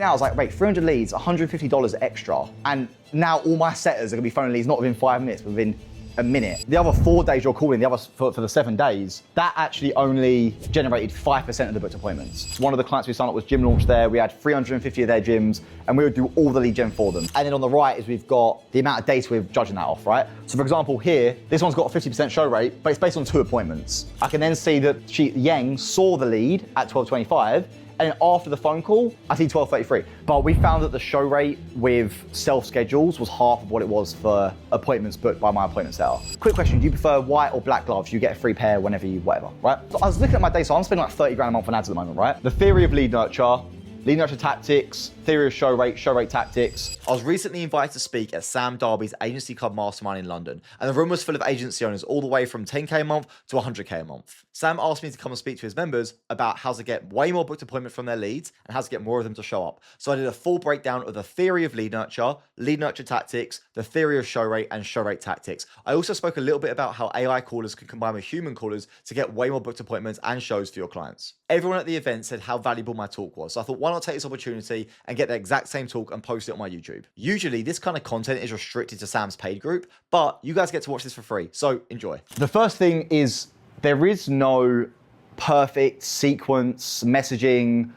I was like, wait, 300 leads, $150 extra. And now all my setters are gonna be phoning leads not within 5 minutes, but within a minute. The other 4 days you're calling, the other for the 7 days, that actually only generated 5% of the booked appointments. One of the clients we signed up was gym launch there. We had 350 of their gyms and we would do all the lead gen for them. And then on the right is we've got the amount of data we're judging that off, right? So for example, here, this one's got a 50% show rate, but it's based on 2 appointments. I can then see that Yang saw the lead at 12:25, and then after the phone call, I see 12:33. But we found that the show rate with self-schedules was half of what it was for appointments booked by my appointment setter. Quick question, do you prefer white or black gloves? You get a free pair whenever you, whatever, right? So I was looking at my data, so I'm spending like 30 grand a month on ads at the moment, right? The theory of lead nurture tactics, theory of show rate tactics. I was recently invited to speak at Sam Darby's Agency Club Mastermind in London, and the room was full of agency owners all the way from 10K a month to 100K a month. Sam asked me to come and speak to his members about how to get way more booked appointment from their leads and how to get more of them to show up. So I did a full breakdown of the theory of lead nurture tactics, the theory of show rate tactics. I also spoke a little bit about how AI callers can combine with human callers to get way more booked appointments and shows for your clients. Everyone at the event said how valuable my talk was. So I thought, why not take this opportunity and get the exact same talk and post it on my YouTube. Usually this kind of content is restricted to Sam's paid group, but you guys get to watch this for free. So enjoy. The first thing is there is no perfect sequence, messaging,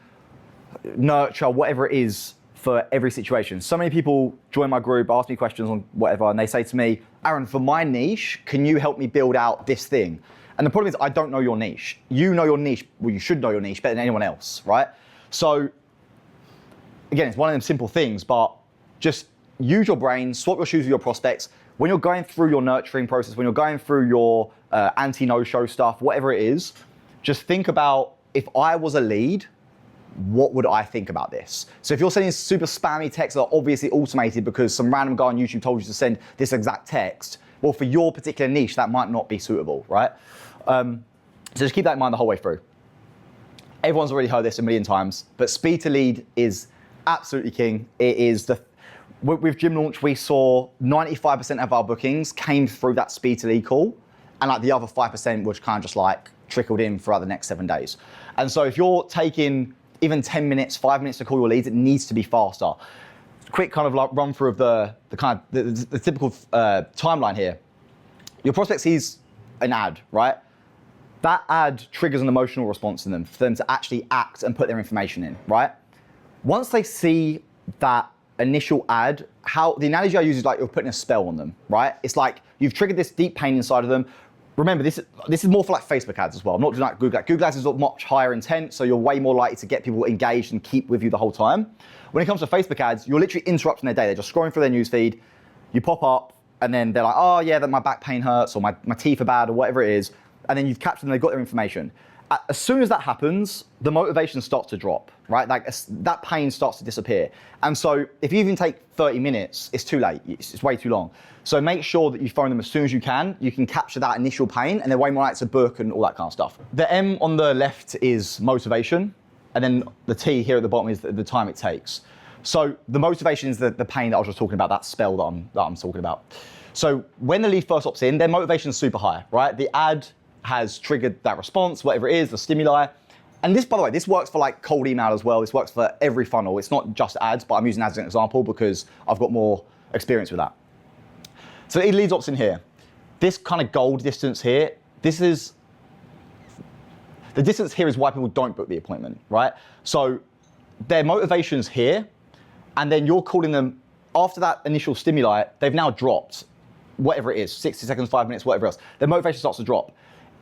nurture, whatever it is for every situation. So many people join my group, ask me questions on whatever, and they say to me, Aaron, for my niche, can you help me build out this thing? And the problem is I don't know your niche. You know your niche, well, you should know your niche better than anyone else, right? So again, it's one of them simple things, but just use your brain, swap your shoes with your prospects. When you're going through your nurturing process, when you're going through your anti-no-show stuff, whatever it is, just think about, if I was a lead, what would I think about this? So if you're sending super spammy texts that are obviously automated because some random guy on YouTube told you to send this exact text, well, for your particular niche, that might not be suitable, right? So just keep that in mind the whole way through. Everyone's already heard this a million times, but speed to lead is absolutely king. It is with Gym Launch, we saw 95% of our bookings came through that speed to lead call, and like the other 5% was kind of just like trickled in throughout the next 7 days. And so if you're taking even 10 minutes, 5 minutes to call your leads, it needs to be faster. Quick kind of like run through of the typical timeline here. Your prospect sees an ad, right? That ad triggers an emotional response in them for them to actually act and put their information in, right? Once they see that initial ad, how the analogy I use is like you're putting a spell on them, right? It's like you've triggered this deep pain inside of them. Remember, this is more for like Facebook ads as well. I'm not doing like Google ads. Google ads is much higher intent, so you're way more likely to get people engaged and keep with you the whole time. When it comes to Facebook ads, you're literally interrupting their day. They're just scrolling through their newsfeed. You pop up, and then they're like, oh yeah, that my back pain hurts, or my teeth are bad, or whatever it is. And then you've captured them, they've got their information. As soon as that happens, the motivation starts to drop, right? Like that pain starts to disappear. And so if you even take 30 minutes, it's too late. It's way too long. So make sure that you phone them as soon as you can. You can capture that initial pain, and they're way more likely to book and all that kind of stuff. The M on the left is motivation, and then the T here at the bottom is the time it takes. So the motivation is the pain that I was just talking about, that spell that I'm talking about. So when the lead first opts in, their motivation is super high, right? The ad has triggered that response, whatever it is, the stimuli. And this, by the way, this works for like cold email as well. This works for every funnel. It's not just ads, but I'm using ads as an example because I've got more experience with that. So it leads ops in here. This kind of gold distance here, the distance here is why people don't book the appointment, right? So their motivation's here, and then you're calling them after that initial stimuli, they've now dropped whatever it is, 60 seconds, 5 minutes, whatever else. Their motivation starts to drop.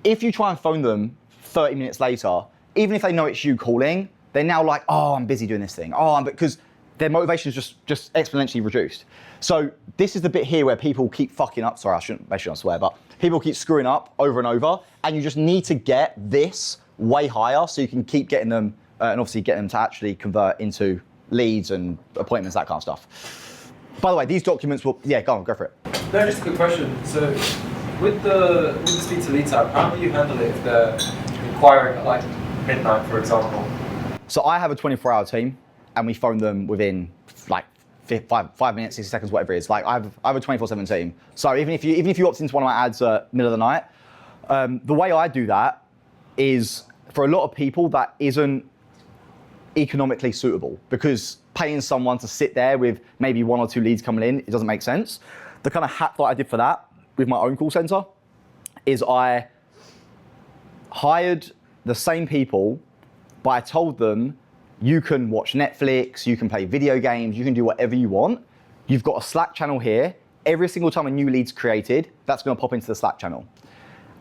If you try and phone them 30 minutes later, even if they know it's you calling, they're now like, oh, I'm busy doing this thing. Because their motivation is just exponentially reduced. So this is the bit here where people keep fucking up. Sorry, I shouldn't swear, but people keep screwing up over and over, and you just need to get this way higher so you can keep getting them, and obviously get them to actually convert into leads and appointments, that kind of stuff. By the way, these documents will, yeah, go for it. No, just a quick question. So with the speed to lead time, how do you handle it if they're inquiring at like midnight, for example? So I have a 24-hour team, and we phone them within like 5 minutes, 60 seconds, whatever it is. Like I have a 24/7 team. So even if you opt into one of my ads at middle of the night, the way I do that is for a lot of people that isn't economically suitable, because paying someone to sit there with maybe 1 or 2 leads coming in, it doesn't make sense. The kind of hack that I did for that with my own call center is I hired the same people, but I told them, you can watch Netflix, you can play video games, you can do whatever you want. You've got a Slack channel here. Every single time a new lead's created, that's gonna pop into the Slack channel.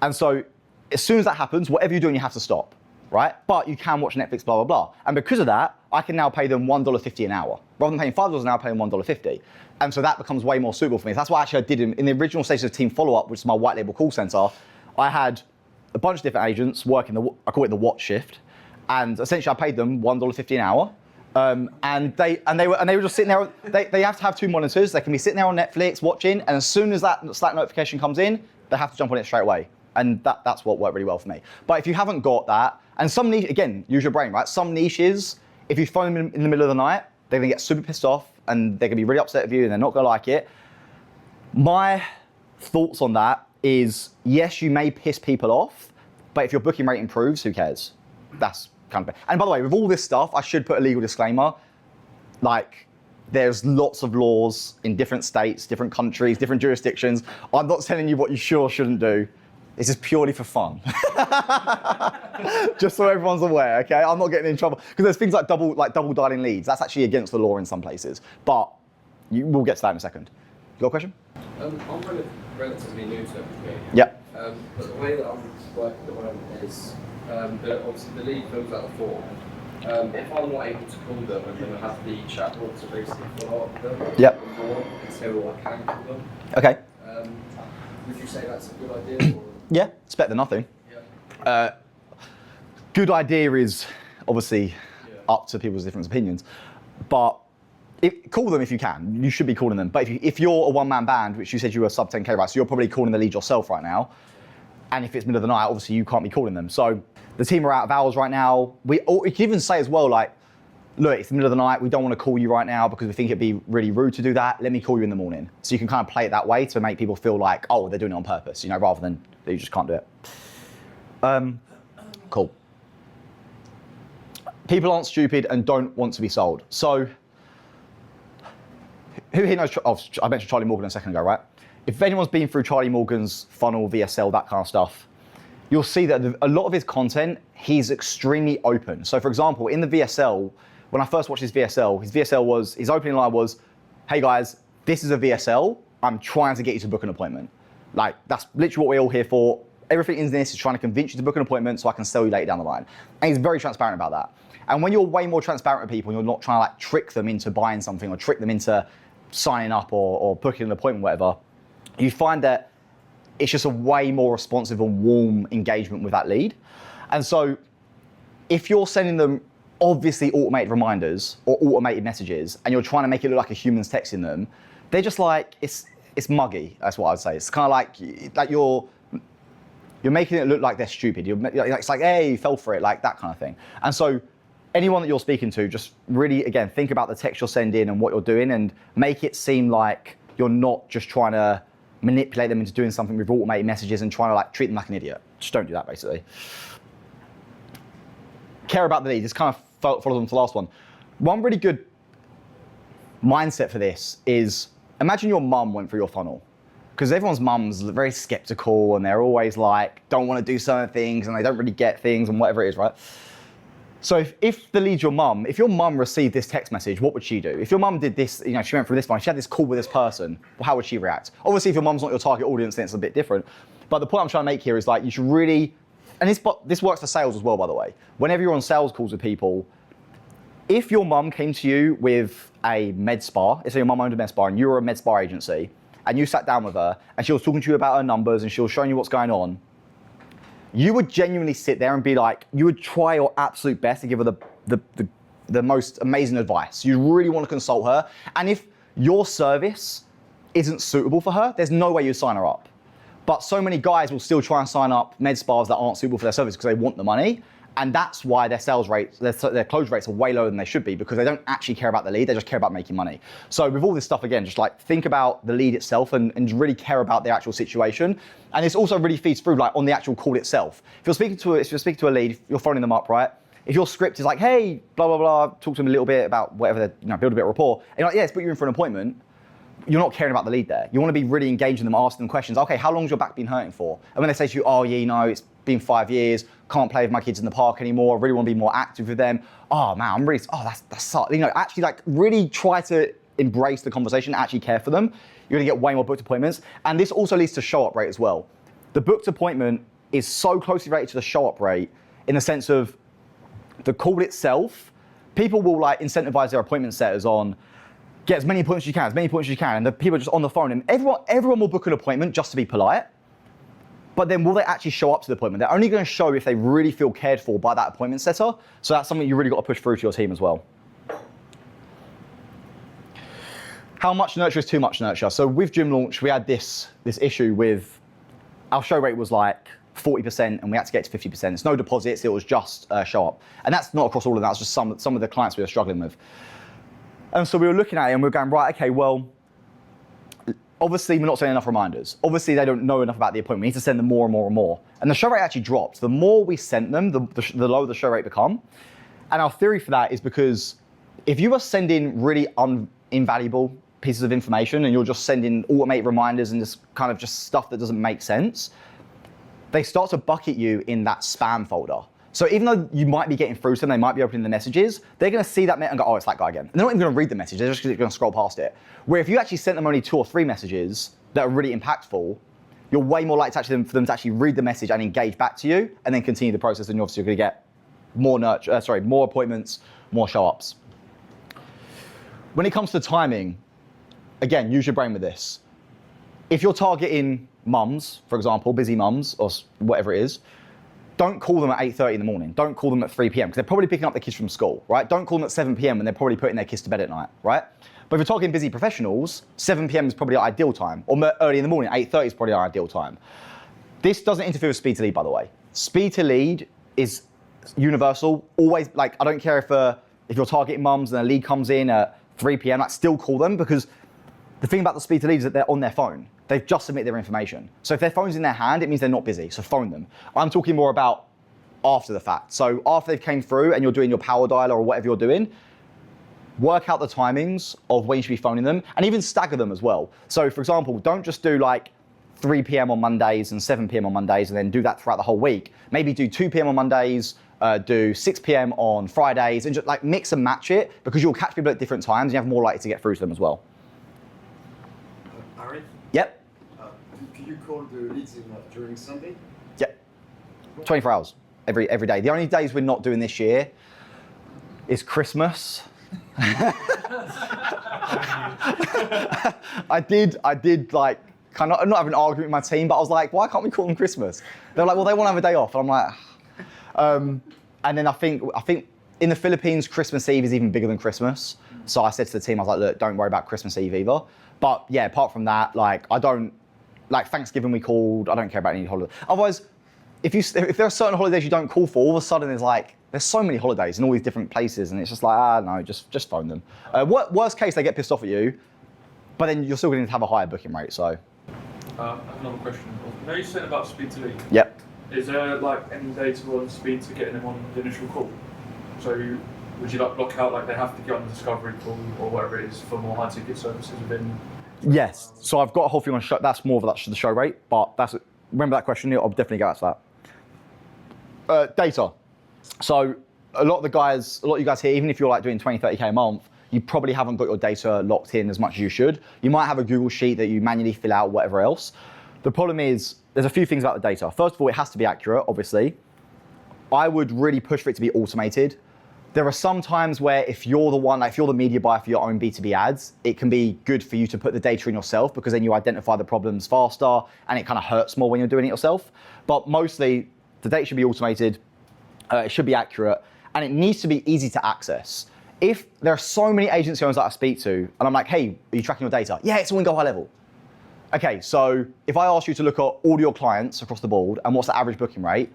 And so as soon as that happens, whatever you're doing, you have to stop, right? But you can watch Netflix, blah, blah, blah. And because of that, I can now pay them $1.50 an hour. Rather than paying $5 an hour, paying $1.50. And so that becomes way more suitable for me. That's what actually I did in the original stage of Team Follow-Up, which is my white label call center. I had a bunch of different agents working I call it the watch shift. And essentially I paid them $1.50 an hour. And they were just sitting there, they have to have 2 monitors. They can be sitting there on Netflix watching, and as soon as that Slack notification comes in, they have to jump on it straight away. And that's what worked really well for me. But if you haven't got that, and some niche, again, use your brain, right? Some niches, if you phone them in the middle of the night, they're gonna get super pissed off and they're gonna be really upset with you and they're not gonna like it. My thoughts on that is, yes, you may piss people off, but if your booking rate improves, who cares? That's kind of it. And by the way, with all this stuff, I should put a legal disclaimer. Like, there's lots of laws in different states, different countries, different jurisdictions. I'm not telling you what you should or shouldn't do. This is purely for fun. Just so everyone's aware, okay? I'm not getting in trouble. Because there's things like double dialing leads. That's actually against the law in some places. But we'll get to that in a second. You got a question? I'm relatively new to everything. Yep. But the way that I'm working at the moment is, obviously the lead fills out the form. If I'm not able to call them, I'm going to have the chatbot to basically follow up with them. Yep. And say, well, I can call them. Okay. Would you say that's a good idea? Or? Yeah, it's better than nothing. Yeah. Good idea is obviously up to people's different opinions, but call them if you can. You should be calling them. But if you're a one-man band, which you said you were sub 10K, right? So you're probably calling the lead yourself right now. And if it's middle of the night, obviously you can't be calling them. So the team are out of hours right now. You can even say as well, like, look, it's the middle of the night. We don't want to call you right now because we think it'd be really rude to do that. Let me call you in the morning. So you can kind of play it that way to make people feel like, oh, they're doing it on purpose, you know, rather than that you just can't do it. Cool. People aren't stupid and don't want to be sold. So who here knows, I mentioned Charlie Morgan a second ago, right? If anyone's been through Charlie Morgan's funnel, VSL, that kind of stuff, you'll see that a lot of his content, he's extremely open. So for example, in the VSL, when I first watched his VSL his opening line was, hey guys, this is a VSL. I'm trying to get you to book an appointment. Like, that's literally what we're all here for. Everything in this is trying to convince you to book an appointment so I can sell you later down the line. And he's very transparent about that. And when you're way more transparent with people, and you're not trying to like trick them into buying something or trick them into signing up or booking an appointment, whatever, you find that it's just a way more responsive and warm engagement with that lead. And so if you're sending them obviously automated reminders or automated messages and you're trying to make it look like a human's texting them, they're just like, it's muggy, that's what I'd say. It's kind of like you're making it look like they're stupid. It's like, hey, you fell for it, like that kind of thing. And so anyone that you're speaking to, just really, again, think about the text you're sending and what you're doing and make it seem like you're not just trying to manipulate them into doing something with automated messages and trying to like treat them like an idiot. Just don't do that, basically. Care about the lead. This kind of follows on to the last one. One really good mindset for this is, imagine your mum went through your funnel. Because everyone's mum's very skeptical and they're always like, don't want to do certain things and they don't really get things and whatever it is, right? So if the lead's your mum, if your mum received this text message, what would she do? If your mum did this, you know, she went through this one, she had this call with this person, well, how would she react? Obviously, if your mum's not your target audience, then it's a bit different. But the point I'm trying to make here is like, you should really, and this works for sales as well, by the way. Whenever you're on sales calls with people, if your mum came to you with a med spa, let's say your mum owned a med spa and you were a med spa agency, and you sat down with her and she was talking to you about her numbers and she was showing you what's going on, you would genuinely sit there and be like, you would try your absolute best to give her the most amazing advice. You really want to consult her. And if your service isn't suitable for her, there's no way you sign her up. But so many guys will still try and sign up med spas that aren't suitable for their service because they want the money. And that's why their sales rates, their close rates are way lower than they should be because they don't actually care about the lead, they just care about making money. So with all this stuff, again, just like think about the lead itself and really care about their actual situation. And this also really feeds through like on the actual call itself. If you're speaking to a lead, you're phoning them up, right? If your script is like, hey, blah, blah, blah, talk to them a little bit about whatever, build a bit of rapport, and you're like, yeah, let's put you in for an appointment, you're not caring about the lead there. You want to be really engaging them, asking them questions. Okay, how long's your back been hurting for? And when they say to you, oh yeah, it's been 5 years, can't play with my kids in the park anymore, I really want to be more active with them. Oh man, I'm really, that's sucks. Actually like really try to embrace the conversation, actually care for them. You're gonna get way more booked appointments. And this also leads to show-up rate as well. The booked appointment is so closely related to the show-up rate in the sense of the call itself. People will like incentivize their appointment setters on, get as many appointments as you can, and the people are just on the phone, and everyone will book an appointment just to be polite, but then will they actually show up to the appointment? They're only gonna show if they really feel cared for by that appointment setter, so that's something you really gotta push through to your team as well. How much nurture is too much nurture? So with Gym Launch, we had this issue with, our show rate was like 40% and we had to get to 50%. It's no deposits, it was just show up. And that's not across all of that, it's just some of the clients we were struggling with. And so we were looking at it and we were going, right, okay, well, obviously we're not sending enough reminders. Obviously they don't know enough about the appointment. We need to send them more and more and more. And the show rate actually dropped. The more we sent them, the lower the show rate become. And our theory for that is because if you are sending really invaluable pieces of information and you're just sending automated reminders and just kind of just stuff that doesn't make sense, they start to bucket you in that spam folder. So even though you might be getting through to them, they might be opening the messages, they're gonna see that and go, oh, it's that guy again. And they're not even gonna read the message, they're just gonna scroll past it. Where if you actually sent them only 2 or 3 messages that are really impactful, you're way more likely for them to actually read the message and engage back to you and then continue the process, and obviously you're gonna get more appointments, more show-ups. When it comes to timing, again, use your brain with this. If you're targeting mums, for example, busy mums or whatever it is, don't call them at 8:30 in the morning. Don't call them at 3 p.m. because they're probably picking up their kids from school, right? Don't call them at 7 p.m. when they're probably putting their kids to bed at night, right? But if you're talking busy professionals, 7 p.m. is probably the ideal time, or early in the morning, 8:30 is probably our ideal time. This doesn't interfere with speed to lead, by the way. Speed to lead is universal. Always, like, I don't care if you're targeting mums and a lead comes in at 3 p.m., like, still call them, because the thing about the speed to lead is that they're on their phone. They've just submitted their information. So if their phone's in their hand, it means they're not busy, so phone them. I'm talking more about after the fact. So after they've came through and you're doing your power dialer or whatever you're doing, work out the timings of when you should be phoning them and even stagger them as well. So for example, don't just do like 3 p.m. on Mondays and 7 p.m. on Mondays and then do that throughout the whole week. Maybe do 2 p.m. on Mondays, do 6 p.m. on Fridays, and just like mix and match it, because you'll catch people at different times and you have more likely to get through to them as well. Aaron? Yep. Do you call the leads during Sunday? Yep. 24 hours every day. The only days we're not doing this year is Christmas. I did like kind of, I'm not having an argument with my team, but I was like, why can't we call them Christmas? They're like, well, they want to have a day off. And I'm like, and then I think in the Philippines, Christmas Eve is even bigger than Christmas. So I said to the team, I was like, look, don't worry about Christmas Eve either. But yeah, apart from that, like like Thanksgiving we called, I don't care about any holiday. Otherwise, if there are certain holidays you don't call for, all of a sudden there's so many holidays in all these different places, and it's just like, no, just phone them. Worst case, they get pissed off at you, but then you're still going to have a higher booking rate, so. I have another question. You know, you said about speed to lead. Yep. Is there like any data on speed to getting them on the initial call? So would you like block out like they have to get on the discovery call or whatever it is for more high ticket services within? Yes. So I've got a whole thing on show. That's more of the show rate, but remember that question. I'll definitely get to that. Data. So a lot of you guys here, even if you're like doing 20, 30K a month, you probably haven't got your data locked in as much as you should. You might have a Google sheet that you manually fill out, whatever else. The problem is, there's a few things about the data. First of all, it has to be accurate, obviously. I would really push for it to be automated. There are some times where if you're the media buyer for your own B2B ads, it can be good for you to put the data in yourself, because then you identify the problems faster and it kind of hurts more when you're doing it yourself. But mostly, the data should be automated, it should be accurate, and it needs to be easy to access. If there are so many agency owners that I speak to, and I'm like, hey, are you tracking your data? Yeah, it's all in Go High Level. Okay, so if I ask you to look at all your clients across the board and what's the average booking rate,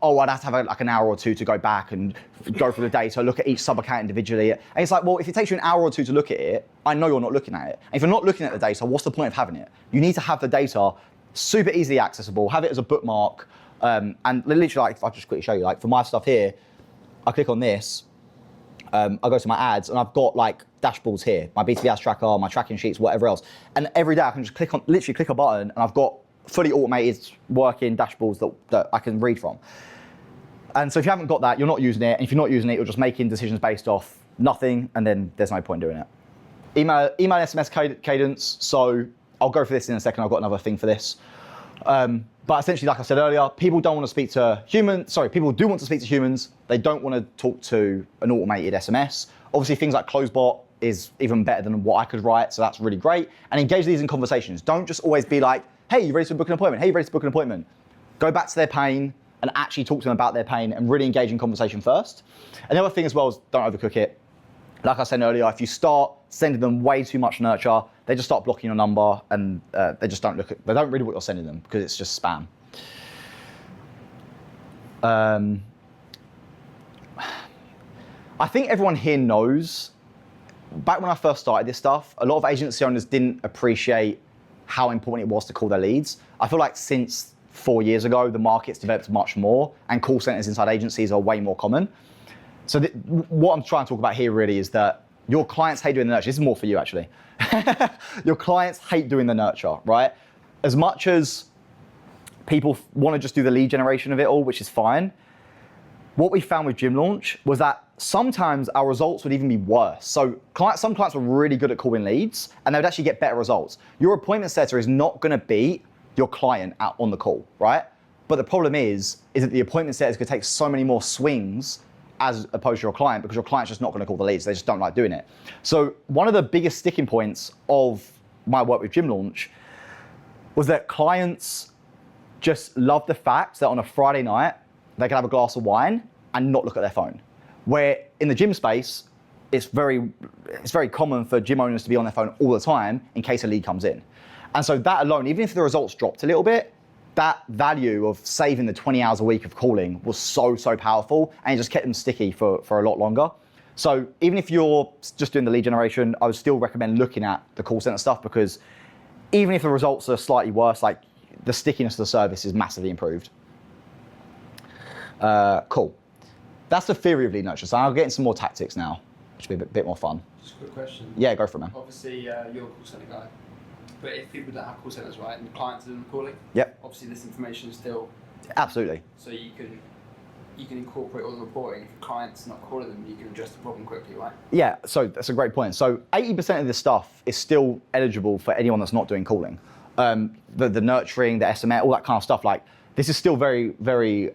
I'd have to have like an hour or two to go back and go through the data, look at each sub-account individually. And it's like, well, if it takes you an hour or two to look at it, I know you're not looking at it. And if you're not looking at the data, what's the point of having it? You need to have the data super easily accessible, have it as a bookmark, and literally, like, if I just quickly show you, like for my stuff here, I click on this, I go to my ads, and I've got like dashboards here, my B2B ads tracker, my tracking sheets, whatever else. And every day I can just literally click a button, and I've got fully automated working dashboards that I can read from. And so if you haven't got that, you're not using it. And if you're not using it, you're just making decisions based off nothing, and then there's no point in doing it. Email SMS cadence. So I'll go for this in a second. I've got another thing for this. But essentially, like I said earlier, people don't want to speak to humans. Sorry, people do want to speak to humans. They don't want to talk to an automated SMS. Obviously, things like CloseBot is even better than what I could write, so that's really great. And engage these in conversations. Don't just always be like, hey, you ready to book an appointment? Hey, you ready to book an appointment? Go back to their pain and actually talk to them about their pain and really engage in conversation first. And the other thing as well is don't overcook it. Like I said earlier, if you start sending them way too much nurture, they just start blocking your number, and they don't read what you're sending them because it's just spam. I think everyone here knows, back when I first started this stuff, a lot of agency owners didn't appreciate how important it was to call their leads. I feel like since 4 years ago, the market's developed much more, and call centers inside agencies are way more common. So what I'm trying to talk about here really is that your clients hate doing the nurture. This is more for you, actually. Your clients hate doing the nurture, right? As much as people want to just do the lead generation of it all, which is fine, what we found with Gym Launch was that sometimes our results would even be worse. So some clients were really good at calling leads, and they would actually get better results. Your appointment setter is not going to beat your client out on the call, right? But the problem is that the appointment setter is going to take so many more swings as opposed to your client, because your client's just not going to call the leads. They just don't like doing it. So one of the biggest sticking points of my work with Gym Launch was that clients just love the fact that on a Friday night, they can have a glass of wine and not look at their phone. Where in the gym space, it's very common for gym owners to be on their phone all the time in case a lead comes in. And so that alone, even if the results dropped a little bit, that value of saving the 20 hours a week of calling was so powerful, and it just kept them sticky for a lot longer. So even if you're just doing the lead generation, I would still recommend looking at the call center stuff, because even if the results are slightly worse, like the stickiness of the service is massively improved. Cool. That's the theory of lead nurture. So I'll get into some more tactics now, which will be a bit more fun. Just a quick question. Yeah, go for it, man. Obviously, you're a call center guy, but if people don't have call centers, right, and the clients are doing the calling, Yep. obviously this information is still. Absolutely. So you can incorporate all the reporting. If the client's not calling them, you can address the problem quickly, right? Yeah, so that's a great point. So 80% of this stuff is still eligible for anyone that's not doing calling. The nurturing, the SMS, all that kind of stuff, like this is still very, very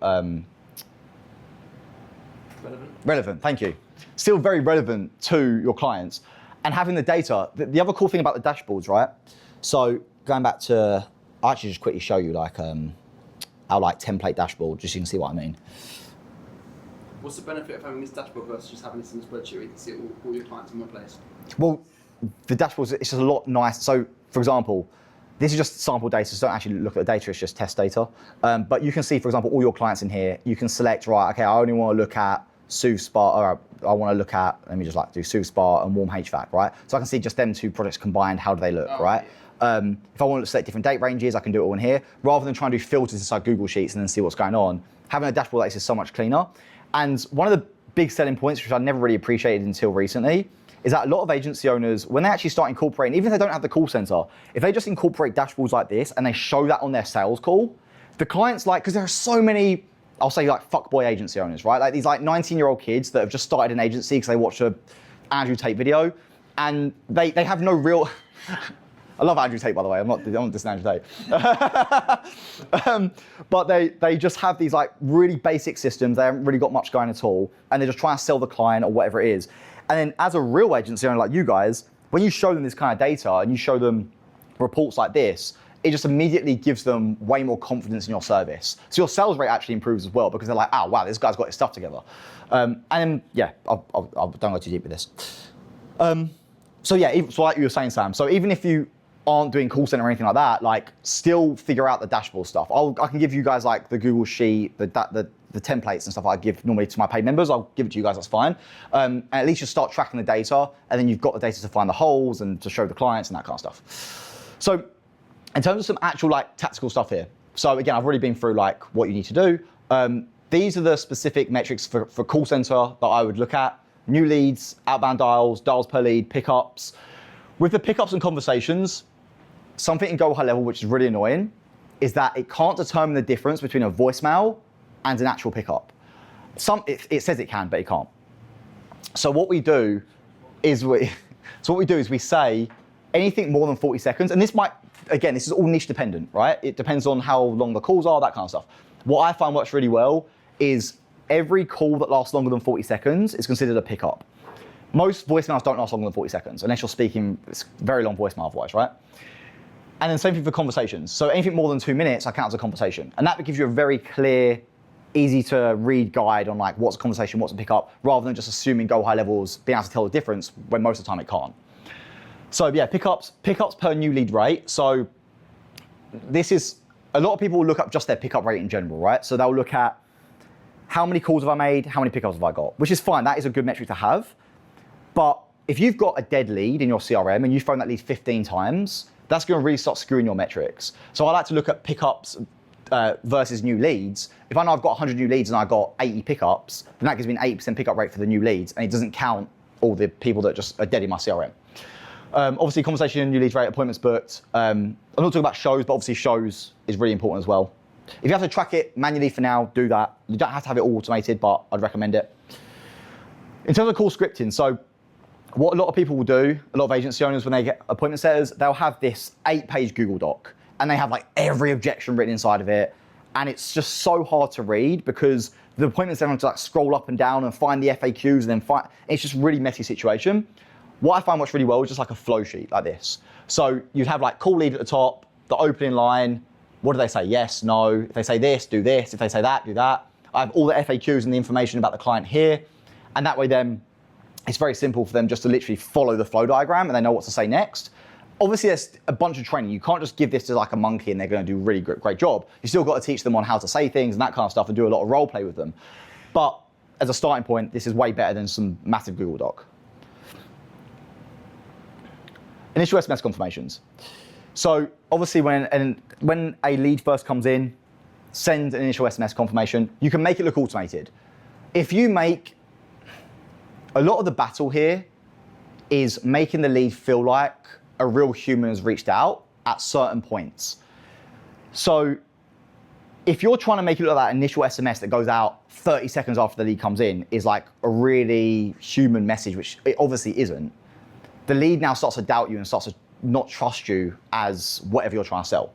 relevant, thank you. Still very relevant to your clients. And having the data, the other cool thing about the dashboards, right? So going back to, I'll actually just quickly show you like our like template dashboard, just so you can see what I mean. What's the benefit of having this dashboard versus just having this in a spreadsheet where you can see all your clients in one place? Well, the dashboards, it's just a lot nice. So for example, this is just sample data, so don't actually look at the data, it's just test data. But you can see, for example, all your clients in here. You can select, right, okay, I only want to look at Soothe Spa, or I want to look at, let me just like do Soothe Spa and Warm HVAC, right? So I can see just them two projects combined, how do they look, right? Yeah. If I want to select different date ranges, I can do it all in here. Rather than trying to do filters inside Google Sheets and then see what's going on, having a dashboard like this is so much cleaner. And one of the big selling points, which I never really appreciated until recently, is that a lot of agency owners, when they actually start incorporating, even if they don't have the call center, if they just incorporate dashboards like this and they show that on their sales call, the clients like, because there are so many, I'll say like fuckboy agency owners, right? Like these like 19-year-old kids that have just started an agency because they watched a Andrew Tate video, and they have no real, I love Andrew Tate, by the way. I'm not dissing Andrew Tate. But they just have these like really basic systems. They haven't really got much going at all, and they're just trying to sell the client or whatever it is. And then as a real agency owner like you guys, when you show them this kind of data and you show them reports like this, it just immediately gives them way more confidence in your service. So your sales rate actually improves as well, because they're like, oh wow, this guy's got his stuff together. And yeah, I'll don't go too deep with this. So yeah, so like you were saying, Sam, so even if you aren't doing call center or anything like that, like still figure out the dashboard stuff. I can give you guys like the Google Sheet, the templates and stuff I give normally to my paid members. I'll give it to you guys, that's fine. And at least you start tracking the data, and then you've got the data to find the holes and to show the clients and that kind of stuff. So in terms of some actual like tactical stuff here. So again, I've already been through like what you need to do. these are the specific metrics for call center that I would look at. New leads, outbound dials, dials per lead, pickups. With the pickups and conversations, something in Go High Level, which is really annoying, is that it can't determine the difference between a voicemail and an actual pickup. It says it can, but it can't. So what we do is we say anything more than 40 seconds, and this is all niche dependent, right? It depends on how long the calls are, that kind of stuff. What I find works really well is every call that lasts longer than 40 seconds is considered a pickup. Most voicemails don't last longer than 40 seconds, unless you're speaking, it's a very long voicemail otherwise, right? And then same thing for conversations. So anything more than 2 minutes, I count as a conversation. And that gives you a very clear, easy to read guide on like what's a conversation, what's a pickup, rather than just assuming Go High Levels, being able to tell the difference when most of the time it can't. So yeah, pickups per new lead rate. So this is, a lot of people will look up just their pickup rate in general, right? So they'll look at how many calls have I made, how many pickups have I got, which is fine, that is a good metric to have. But if you've got a dead lead in your CRM and you've phoned that lead 15 times, that's gonna really start screwing your metrics. So I like to look at pickups versus new leads. If I know I've got 100 new leads and I got 80 pickups, then that gives me an 80% pickup rate for the new leads, and it doesn't count all the people that just are dead in my CRM. Obviously, conversation, new leads rate, appointments booked. I'm not talking about shows, but obviously shows is really important as well. If you have to track it manually for now, do that. You don't have to have it all automated, but I'd recommend it. In terms of call scripting, so what a lot of people will do, a lot of agency owners, when they get appointment setters, they'll have this 8-page Google Doc, and they have like every objection written inside of it. And it's just so hard to read because the appointment setter have to like scroll up and down and find the FAQs and then find, it's just a really messy situation. What I find works really well is just like a flow sheet like this. So you'd have like call lead at the top, the opening line, what do they say? Yes, no. If they say this, do this. If they say that, do that. I have all the FAQs and the information about the client here. And that way then it's very simple for them just to literally follow the flow diagram and they know what to say next. Obviously there's a bunch of training. You can't just give this to like a monkey and they're gonna do a really great job. You still got to teach them on how to say things and that kind of stuff and do a lot of role play with them. But as a starting point, this is way better than some massive Google Doc. Initial SMS confirmations. So obviously when a lead first comes in, send an initial SMS confirmation. You can make it look automated. If you make, a lot of the battle here is making the lead feel like a real human has reached out at certain points. So if you're trying to make it look like that initial SMS that goes out 30 seconds after the lead comes in is like a really human message, which it obviously isn't, the lead now starts to doubt you and starts to not trust you as whatever you're trying to sell.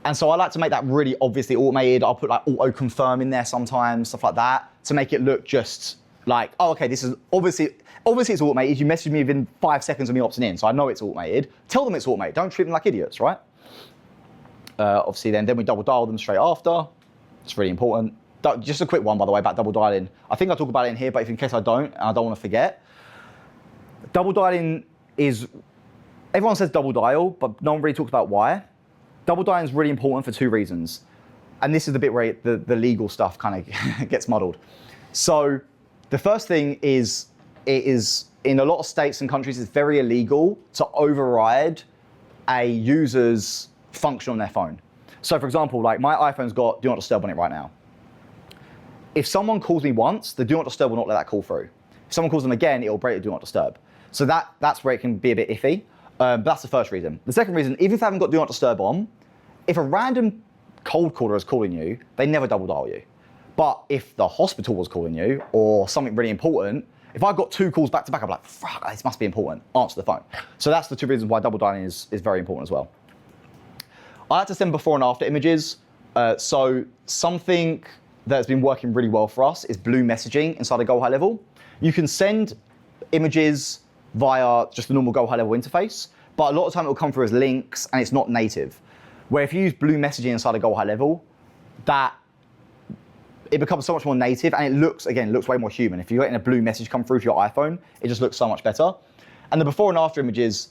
And so I like to make that really obviously automated. I'll put like auto confirm in there sometimes, stuff like that, to make it look just like, oh, okay, this is obviously it's automated. You message me within 5 seconds of me opting in, so I know it's automated. Tell them it's automated. Don't treat them like idiots, right? Obviously then we double dial them straight after. It's really important. Just a quick one, by the way, about double dialing. I think I talk about it in here, but if in case I don't, and I don't want to forget, double dialing is, everyone says double dial, but no one really talks about why. Double dialing is really important for 2 reasons. And this is the bit where the legal stuff kind of gets muddled. So the first thing is, it is, in a lot of states and countries, it's very illegal to override a user's function on their phone. So for example, like my iPhone's got do not disturb on it right now. If someone calls me once, the do not disturb will not let that call through. If someone calls them again, it will break the do not disturb. So that's where it can be a bit iffy. But that's the first reason. The second reason, even if they haven't got do not disturb on, if a random cold caller is calling you, they never double dial you. But if the hospital was calling you or something really important, if I got 2 calls back to back, I'm like, fuck, this must be important. Answer the phone. So that's the 2 reasons why double dialing is very important as well. I like to send before and after images. So something that's been working really well for us is blue messaging inside a Go High Level. You can send images via just the normal Go High Level interface, but a lot of the time it will come through as links and it's not native. Where if you use blue messaging inside a Go High Level, it becomes so much more native and it looks way more human. If you're getting a blue message come through to your iPhone, it just looks so much better. And the before and after images,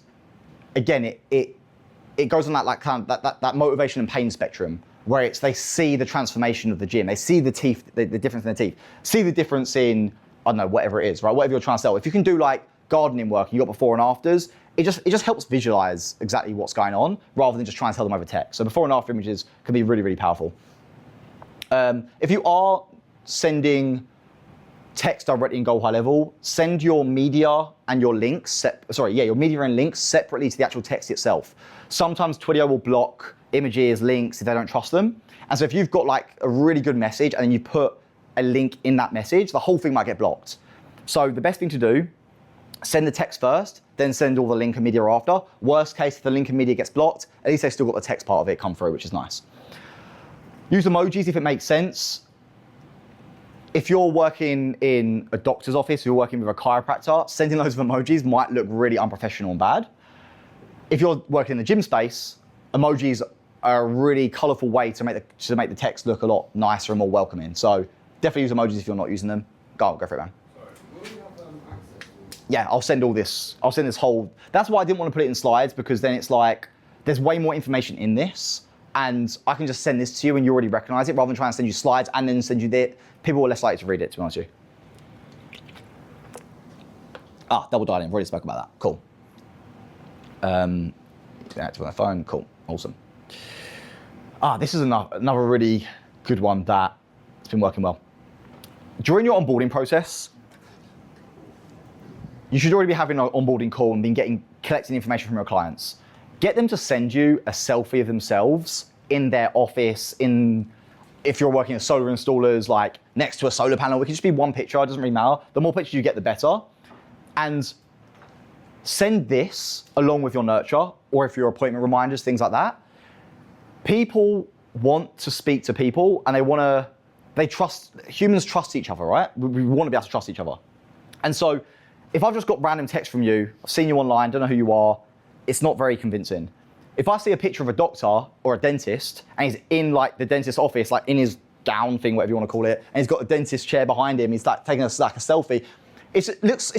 again, it goes on that motivation and pain spectrum where it's they see the transformation of the gym, they see the teeth, the difference in the teeth, see the difference in, I don't know, whatever it is, right? Whatever you're trying to sell. If you can do like gardening work and you got before and afters, it just helps visualize exactly what's going on rather than just try and tell them over text. So before and after images can be really, really powerful. If you are sending text directly in Go High Level, send your media and your links, your media and links separately to the actual text itself. Sometimes Twilio will block images, links if they don't trust them. And so if you've got like a really good message and then you put a link in that message, the whole thing might get blocked. So the best thing to do, send the text first, then send all the link and media after. Worst case, if the link and media gets blocked, at least they've still got the text part of it come through, which is nice. Use emojis if it makes sense. If you're working in a doctor's office, you're working with a chiropractor, sending loads of emojis might look really unprofessional and bad. If you're working in the gym space, emojis are a really colorful way to make the text look a lot nicer and more welcoming. So definitely use emojis if you're not using them. Go for it, man. Sorry, will we have access to? Yeah, I'll send all this. I'll send this whole. That's why I didn't want to put it in slides, because then it's like there's way more information in this, and I can just send this to you and you already recognize it, rather than trying to send you slides and then send you it. People are less likely to read it, to be honest with you. Double dialing. I've already spoke about that. Cool. Active on my phone. Cool. Awesome. This is another really good one that has been working well. During your onboarding process, you should already be having an onboarding call and collecting information from your clients. Get them to send you a selfie of themselves in their office, if you're working as solar installers, like next to a solar panel. It can just be one picture, it doesn't really matter. The more pictures you get, the better. And send this along with your nurture, or if your appointment reminders, things like that. People want to speak to people, and humans trust each other, right? We want to be able to trust each other. And so if I've just got random text from you, I've seen you online, don't know who you are, it's not very convincing. If I see a picture of a doctor or a dentist, and he's in like the dentist's office, like in his gown thing, whatever you want to call it, and he's got a dentist chair behind him, he's like taking a selfie, it's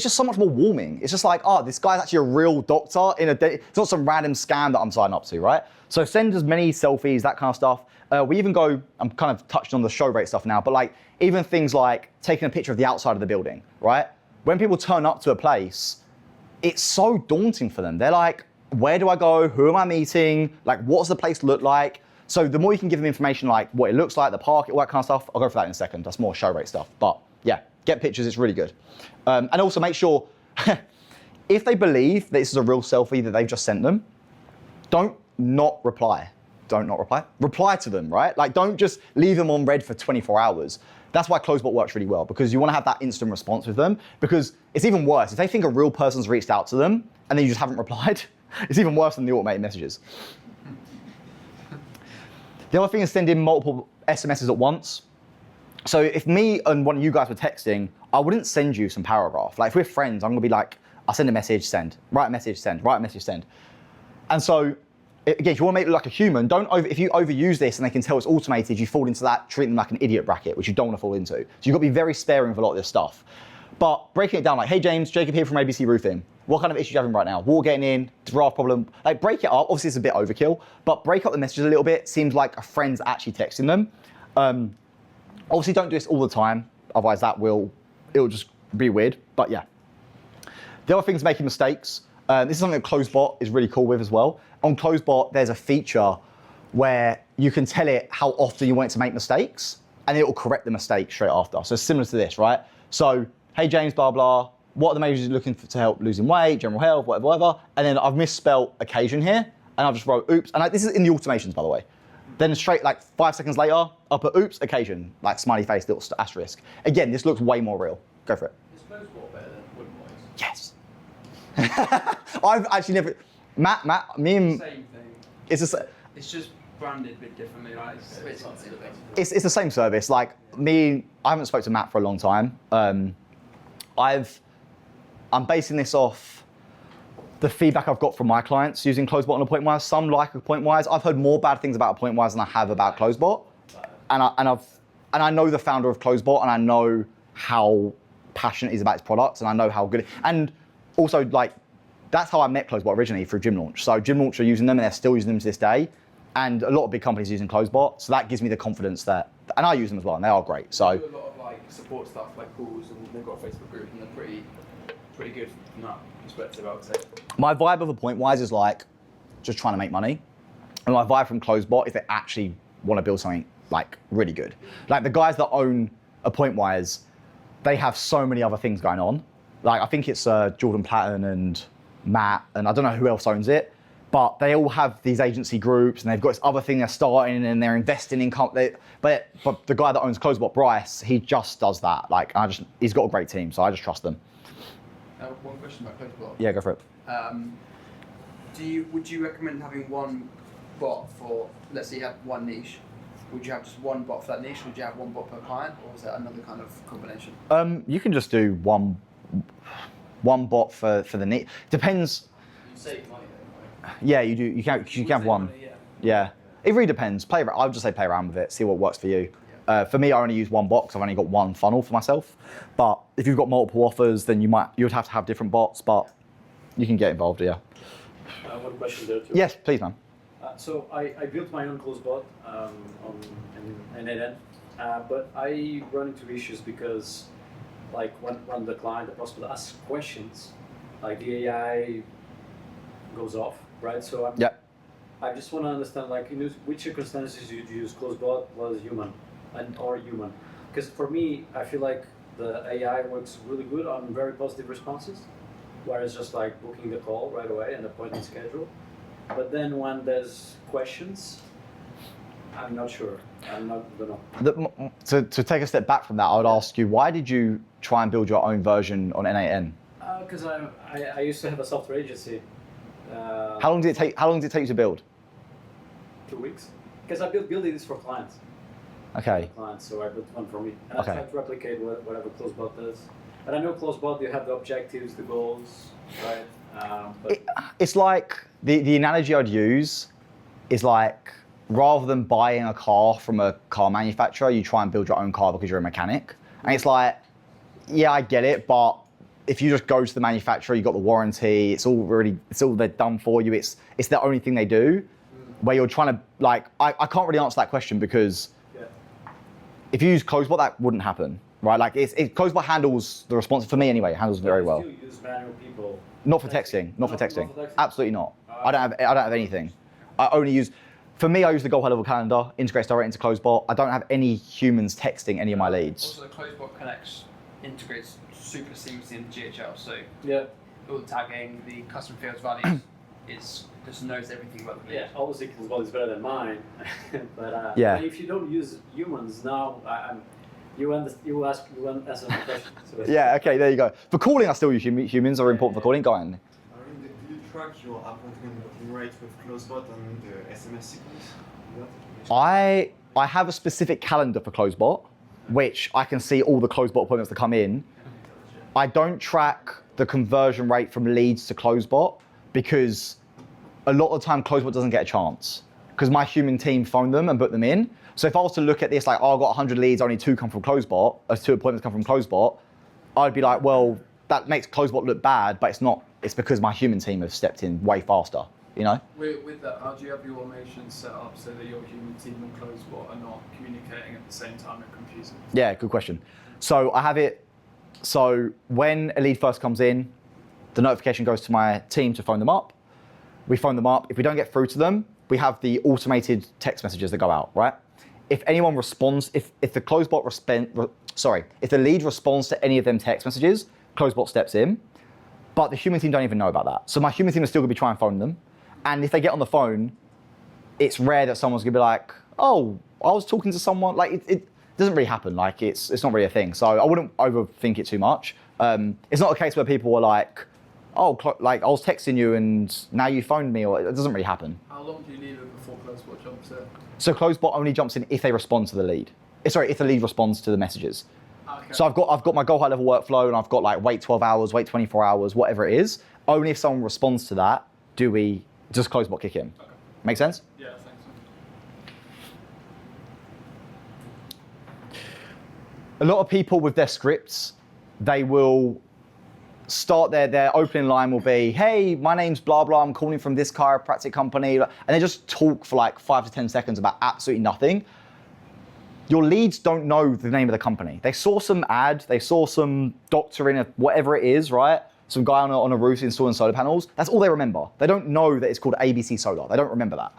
just so much more warming. It's just like, this guy's actually a real doctor it's not some random scam that I'm signing up to, right? So send as many selfies, that kind of stuff. We even go, I'm kind of touching on the show rate stuff now, but like even things like taking a picture of the outside of the building, right? When people turn up to a place, it's so daunting for them. They're like, where do I go? Who am I meeting? Like, what does the place look like? So the more you can give them information like what it looks like, the park, all that kind of stuff, I'll go for that in a second. That's more show rate stuff. But yeah, get pictures, it's really good. And also make sure, if they believe that this is a real selfie that they've just sent them, don't not reply. Don't not reply. Reply to them, right? Like, don't just leave them on red for 24 hours. That's why Closebot works really well, because you want to have that instant response with them, because it's even worse. If they think a real person's reached out to them and then you just haven't replied, it's even worse than the automated messages. The other thing is sending multiple SMSs at once. So if me and one of you guys were texting, I wouldn't send you some paragraph. Like if we're friends, I'm gonna be like, I'll send a message, send, write a message, send, write a message, send. And so, again, if you want to make it look like a human, if you overuse this and they can tell it's automated, you fall into that treating them like an idiot bracket, which you don't want to fall into. So you've got to be very sparing of a lot of this stuff. But breaking it down like, hey James, Jacob here from ABC Roofing. What kind of issues are you having right now? Water getting in, draft problem. Like break it up, obviously it's a bit overkill, but break up the messages a little bit. Seems like a friend's actually texting them. Obviously don't do this all the time, otherwise it'll just be weird, but yeah. The other thing is making mistakes. This is something that Closebot is really cool with as well. On Closebot, there's a feature where you can tell it how often you want it to make mistakes, and it will correct the mistake straight after. So it's similar to this, right? So, hey James, blah, blah, what are the measures you're looking for to help losing weight, general health, whatever. And then I've misspelled occasion here, and I've just wrote oops. And this is in the automations, by the way. Then straight, like 5 seconds later, I'll put oops, occasion, like smiley face, little asterisk. Again, this looks way more real. Go for it. Is Closebot better than Woodwise? Yes. I've actually never, Matt, me and, Same thing. it's just branded a bit differently. Like it's the same service. Like I haven't spoke to Matt for a long time. I'm basing this off the feedback I've got from my clients using Closebot and AppointWise. Some like AppointWise. I've heard more bad things about AppointWise than I have about Closebot. And I know the founder of Closebot, and I know how passionate he is about his products, and I know how good. And also, like, that's how I met Closebot originally, through Gym Launch. So Gym Launch are using them, and they're still using them to this day. And a lot of big companies are using Closebot, so that gives me the confidence that, and I use them as well, and they are great. So do a lot of like support stuff, like calls, and they've got a Facebook group, and they're pretty good from that perspective, I would say. my vibe of AppointWise is like just trying to make money, and my vibe from Closebot is they actually want to build something like really good. Like the guys that own appoint-wise, they have so many other things going on. Like I think it's Jordan Platten and Matt, and I don't know who else owns it, but they all have these agency groups, and they've got this other thing they're starting, and they're investing in. But the guy that owns Closebot, Bryce, he just does that. Like he's got a great team, so I just trust them. One question about Closebot. Yeah, go for it. Would you recommend having one bot for, let's say you have one niche, would you have just one bot for that niche, or would you have one bot per client, or is that another kind of combination? You can just do one bot for the niche. Depends. You save money though, right? Yeah, you do. You can have one. Money, Yeah. It really depends. I would just say play around with it, see what works for you. For me, I only use one bot because I've only got one funnel for myself. But if you've got multiple offers, then you'd have to have different bots, but you can get involved, yeah. One question there too. Yes, please, man. So I built my own close bot in NN, but I run into issues because, like, when the client, the prospect asks questions, like the AI goes off, right? So I just want to understand, like, in which circumstances you use close bot was human or human, because for me, I feel like the AI works really good on very positive responses, where it's just like booking the call right away and appointment schedule. But then when there's questions, I'm not sure. Don't know. To take a step back from that, I would ask you, why did you try and build your own version on N8N? Because I used to have a software agency. How long did it take you to build? 2 weeks. Because I building this for clients. Okay. Clients, so I built one for me. I Okay. tried to replicate whatever CloseBot does. And I know CloseBot, you have the objectives, the goals, right? But It's like the analogy I'd use is like, rather than buying a car from a car manufacturer, you try and build your own car because you're a mechanic. And it's like, yeah, I get it, but if you just go to the manufacturer, you got the warranty, it's all they're done for you. It's the only thing they do. Where you're trying to, like, I can't really answer that question because if you use CloseBot, that wouldn't happen, right? Like, CloseBot handles the response, for me anyway, it handles very well. You use manual people. Not for texting, not for texting. Not for texting? Absolutely not. I don't have anything. I only use, for me, I use the Go High Level Calendar, integrates direct into CloseBot. I don't have any humans texting any of my leads. Also, the CloseBot integrates super seamlessly into GHL, so Yeah. all the tagging, the custom fields values just knows everything about the lead. Yeah, obviously CloseBot is better than mine, but Yeah. if you don't use humans now, you answer my question. So Yeah, okay, there you go. For calling, I still use humans are important for calling. Go on. Do you track your appointment booking rate with CloseBot and the SMS sequence? I have a specific calendar for CloseBot, which I can see all the CloseBot appointments that come in. I don't track the conversion rate from leads to CloseBot because a lot of the time CloseBot doesn't get a chance because my human team phone them and book them in. So if I was to look at this like, oh, I've got 100 leads, only 2 come from CloseBot, or 2 appointments come from CloseBot, I'd be like, well, that makes CloseBot look bad, but it's not. It's because my human team have stepped in way faster, you know? With that, how do you have your automation set up so that your human team and CloseBot are not communicating at the same time and confusing? Yeah, good question. So I have it, so when a lead first comes in, the notification goes to my team to phone them up. We phone them up. If we don't get through to them, we have the automated text messages that go out, right? If anyone responds, if the CloseBot if the lead responds to any of them text messages, CloseBot steps in, but the human team don't even know about that. So my human team is still gonna be trying to phone them. And if they get on the phone, it's rare that someone's gonna be like, oh, I was talking to someone. Like it doesn't really happen. Like it's not really a thing. So I wouldn't overthink it too much. It's not a case where people are like, oh, like I was texting you and now you phoned me, or it doesn't really happen. How long do you leave it before CloseBot jumps in? So CloseBot only jumps in if they respond to the lead. Sorry, if the lead responds to the messages. Okay. So I've got my Go High Level workflow, and I've got like wait 12 hours, wait 24 hours, whatever it is. Only if someone responds to that, does CloseBot kick in. Okay. Make sense? Yeah, thanks. A lot of people with their scripts, they will start their opening line will be, hey, my name's blah, blah, I'm calling from this chiropractic company. And they just talk for like 5 to 10 seconds about absolutely nothing. Your leads don't know the name of the company. They saw some ad, they saw some doctor in whatever it is, right? Some guy on a roof installing solar panels. That's all they remember. They don't know that it's called ABC Solar. They don't remember that.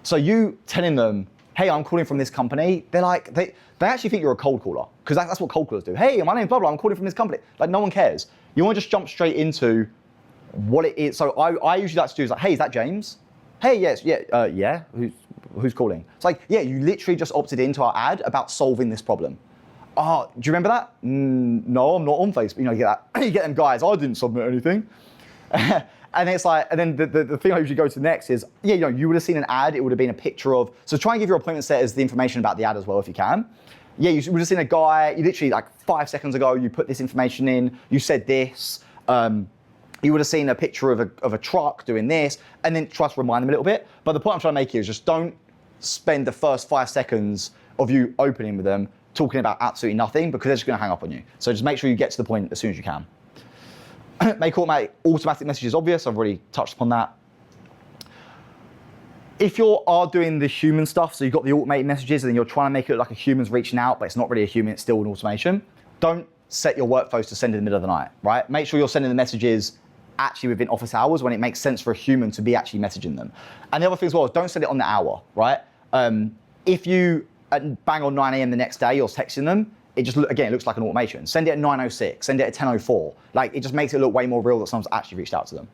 So you telling them, hey, I'm calling from this company. They're like, they actually think you're a cold caller, because that's what cold callers do. Hey, my name's blah, blah, I'm calling from this company. Like, no one cares. You want to just jump straight into what it is. So I usually like to do is like, hey, is that James? Hey, yes, yeah, yeah, who's calling? It's like, yeah, you literally just opted into our ad about solving this problem. Oh, do you remember that? No, I'm not on Facebook. You know, you get that. You get them guys, I didn't submit anything. And it's like, and then the thing I usually go to next is, yeah, you know, you would have seen an ad, it would have been a picture of, so try and give your appointment setters the information about the ad as well if you can. Yeah, you would have seen a guy, you literally like 5 seconds ago, you put this information in, you said this, you would have seen a picture of a truck doing this, and then try to remind them a little bit. But the point I'm trying to make here is just don't spend the first 5 seconds of you opening with them talking about absolutely nothing, because they're just gonna hang up on you. So just make sure you get to the point as soon as you can. Make automatic messages obvious. I've already touched upon that. If you are doing the human stuff, so you've got the automated messages and then you're trying to make it look like a human's reaching out, but it's not really a human, it's still an automation, don't set your workflows to send in the middle of the night, right? Make sure you're sending the messages actually within office hours when it makes sense for a human to be actually messaging them. And the other thing as well is don't send it on the hour, right? If you bang on 9 a.m. the next day, you're texting them, it just, again, it looks like an automation. Send it at 9:06, send it at 10:04. Like, it just makes it look way more real that someone's actually reached out to them.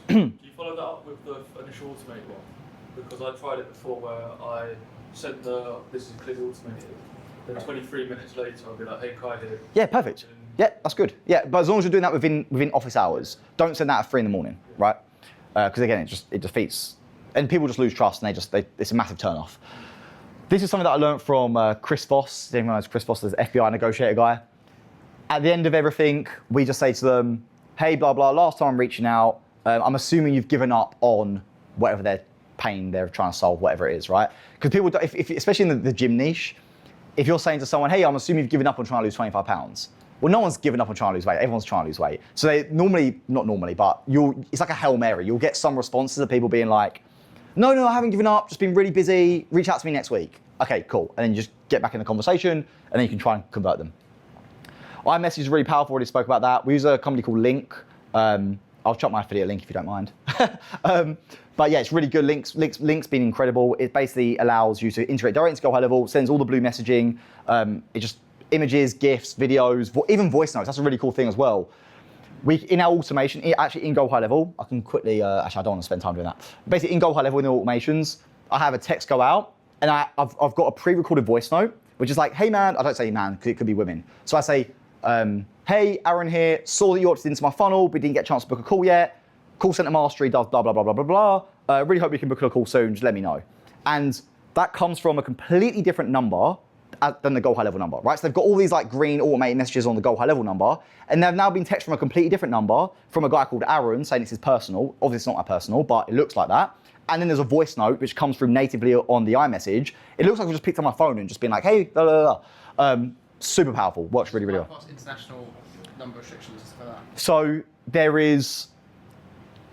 Do you follow that up with the initial automated one? Because I tried it before where I sent this is clearly automated. Then 23 minutes later, I'll be like, hey, Kai here. Yeah, perfect. Yeah, that's good. Yeah, but as long as you're doing that within office hours, don't send that at 3 in the morning, right? Because again, it defeats, and people just lose trust, and it's a massive turn off. This is something that I learned from Chris Voss. Anyone knows Chris Voss, the FBI negotiator guy. At the end of everything, we just say to them, hey, blah, blah, last time I'm reaching out, I'm assuming you've given up on whatever their pain they're trying to solve, whatever it is, right? Because people, especially in the gym niche, if you're saying to someone, hey, I'm assuming you've given up on trying to lose 25 pounds. Well, no one's given up on trying to lose weight. Everyone's trying to lose weight. So they not normally, but it's like a Hail Mary. You'll get some responses of people being like, no, I haven't given up, just been really busy, reach out to me next week. Okay, cool. And then you just get back in the conversation, and then you can try and convert them. iMessage is really powerful, already spoke about that. We use a company called Link. I'll chuck my affiliate link if you don't mind. But yeah, it's really good. Link's been incredible. It basically allows you to integrate directly into Go High Level, sends all the blue messaging, it just images, GIFs, videos, even voice notes. That's a really cool thing as well. In our automation, actually in Go High Level, I can quickly, actually I don't want to spend time doing that. Basically in Go High Level in the automations, I have a text go out, and I've got a pre-recorded voice note, which is like, hey man, I don't say man, because it could be women. So I say, hey, Aaron here, saw that you opted into my funnel, but didn't get a chance to book a call yet. Call center mastery does blah, blah, blah, blah, blah, blah. Really hope you can book a call soon, just let me know. And that comes from a completely different number than the Go High Level number, right? So they've got all these like green automated messages on the Go High Level number, and they've now been texted from a completely different number from a guy called Aaron saying this is personal. Obviously it's not my personal, but it looks like that. And then there's a voice note which comes through natively on the iMessage. It looks like I just picked up my phone and just been like, hey, blah, blah, blah. Super powerful, works really, really well. International number restrictions for that. So there is,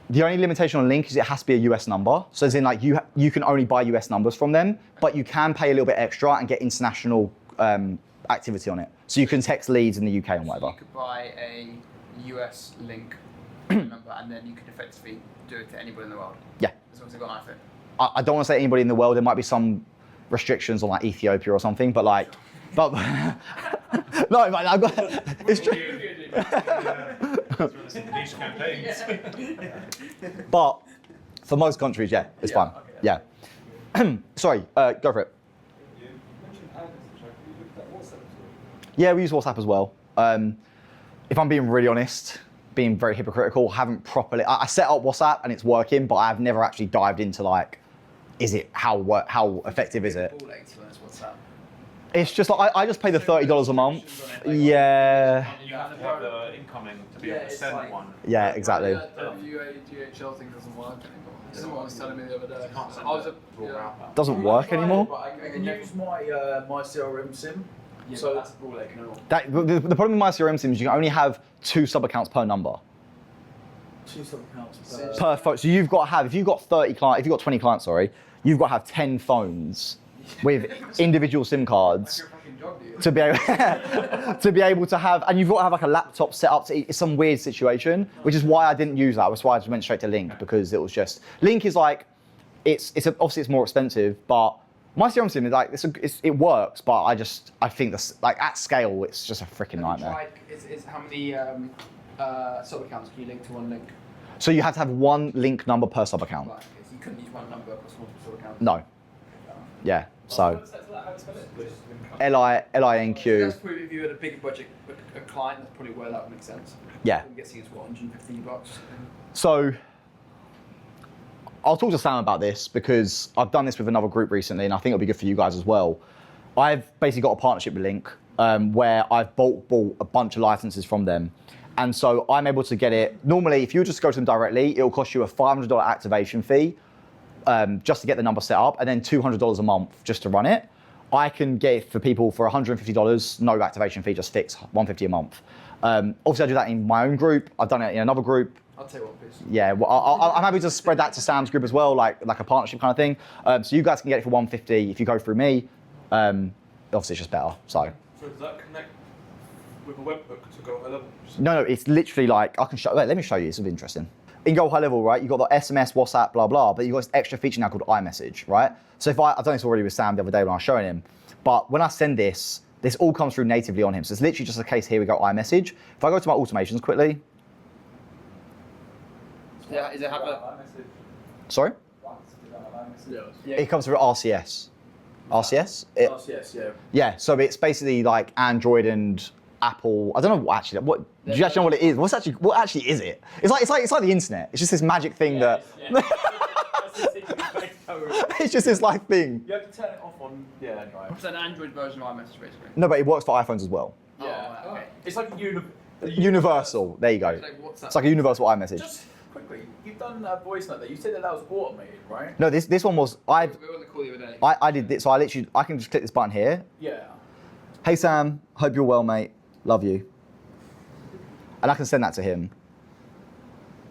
the only limitation on Link is it has to be a US number. So as in like you can only buy US numbers from them, but you can pay a little bit extra and get international activity on it. So you can text leads in the UK and whatever. So you could buy a US Link number and then you could effectively do it to anybody in the world. Yeah. As long as they've got an iPhone. I don't want to say anybody in the world. There might be some restrictions on like Ethiopia or something, but like, but no, man, I've got. It's true. But for most countries, yeah, it's fine. Okay, yeah. Sorry, go for it. You mentioned iMessage. Have you looked at WhatsApp as well? Yeah, we use WhatsApp as well. If I'm being really honest, being very hypocritical, haven't properly. I set up WhatsApp and it's working, but I've never actually dived into like, is it how effective is it? WhatsApp. It's just like I just pay the $30 a month. Yeah. You have to have the incoming to be able to send one. Yeah, exactly. That DHL thing doesn't work anymore. Someone was telling me the other day. You can't send I was a raw wrapper. Doesn't work anymore. I can use my my CRM sim. Yeah, So that's all they can all. The problem with my CRM sim is you can only have 2 sub accounts per number. 2 sub-accounts Per phone. So you've got to have, if you've got 30 clients, if you've got 20 clients, sorry, you've got to have 10 phones with individual SIM cards to be able to be able to have, and you've got to have like a laptop set up. It's some weird situation, which is why I didn't use that. That's why I just went straight to Link, because it was just, Link is like, obviously it's more expensive, but My CRM sim is like it works, but I think this like at scale it's just a freaking nightmare. Is how many sub accounts can you link to one link? So you have to have one link number per sub account. Like, you couldn't use one number across multiple sub accounts. No. Yeah. So LINQ. That's probably if you had a bigger budget, a client, that's probably where that would make sense. Yeah. I'm guessing it's what, $115. So I'll talk to Sam about this because I've done this with another group recently, and I think it'll be good for you guys as well. I've basically got a partnership with Link where I've bulk bought a bunch of licenses from them. And so I'm able to get it. Normally, if you just go to them directly, it'll cost you a $500 activation fee just to get the number set up, and then $200 a month just to run it. I can get it for people for $150, no activation fee, just fixed, $150 a month. Obviously, I do that in my own group. I've done it in another group. I'll tell you what, please. Yeah, well, I'm happy to spread that to Sam's group as well, like a partnership kind of thing. So you guys can get it for $150 if you go through me. Obviously, it's just better. So does that connect with a webhook to go high level? no, it's literally like I can show. Wait, let me show you. It's interesting. In Go High Level, right, you've got the SMS, WhatsApp, blah, blah, but you've got this extra feature now called iMessage, right? So I've done this already with Sam the other day when I was showing him, but when I send this all comes through natively on him. So it's literally just a case, here we go, iMessage. If I go to my automations quickly. Yeah, is it have a... Sorry? Yeah. It comes through RCS. RCS? RCS, yeah. Yeah, so it's basically like Android and Apple. I don't know what do you actually know what it is? What actually is it? It's like the internet. It's just this magic thing that it's just this like thing. You have to turn it off on Android. It's an Android version of iMessage, basically. No, but it works for iPhones as well. Yeah. Oh, okay. It's like a Universal. There you go. It's like WhatsApp. It's like a universal iMessage. Just quickly, you've done a voice note there. You said that was automated, right? No, this one was We were on the call the other day. I did this. So I can just click this button here. Yeah. Hey Sam, hope you're well, mate. Love you. And I can send that to him.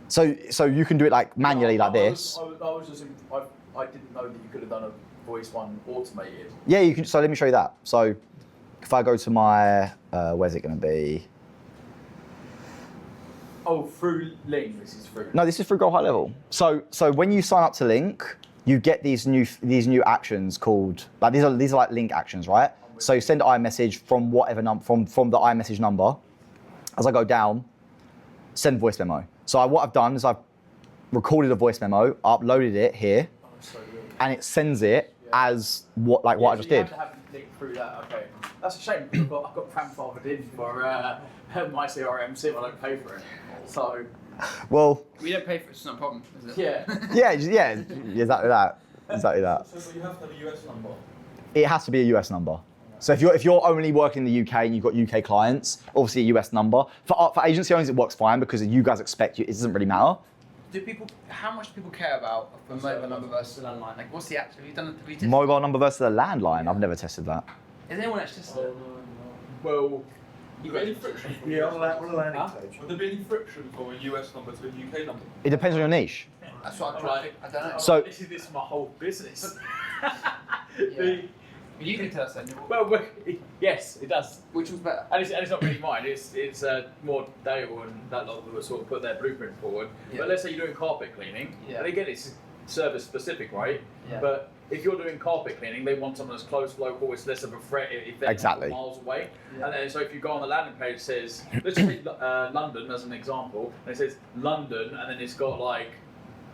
So you can do it like manually like this. I didn't know that you could have done a voice one automated. Yeah, you can. So let me show you that. So if I go to my, where's it going to be? Oh, through Link. This is through. No, this is through Go High Level. So when you sign up to Link, you get these new actions called like these are like Link actions, right? So you send iMessage from whatever from the iMessage number. As I go down, send voice memo. So what I've done is I've recorded a voice memo, uploaded it here, and it sends it as what I just did. You have to have Link through that. Okay, that's a shame because I've got grandfathered in for my CRM sim. I don't pay for it. So. Well. We don't pay for it. It's not a problem, is it? Yeah. yeah, exactly that. Exactly that. So but you have to have a US number. It has to be a US number. So if you're only working in the UK and you've got UK clients, obviously a US number. For agency owners, it works fine because you guys expect it doesn't really matter. How much do people care about a mobile number versus a landline? Like, what's the actual? Have you tested? Mobile number versus a landline. I've never tested that. Has anyone actually tested it? Well. Would there be any friction? On a landing page. Would there be any friction from a US number to a UK number? It depends on your niche. That's what I'm trying to think. I don't know. So This is my whole business. Yeah. You can tell us then. Well, yes, it does. Which was better? And it's not really mine. It's more Dale and that lot that sort of put their blueprint forward. Yeah. But let's say you're doing carpet cleaning, and again, it's service specific, right? Yeah. But if you're doing carpet cleaning, they want someone that's close, local. It's less of a threat if they're Exactly. miles away. Yeah. And then so if you go on the landing page, it says let's just take London as an example, and it says London, and then it's got like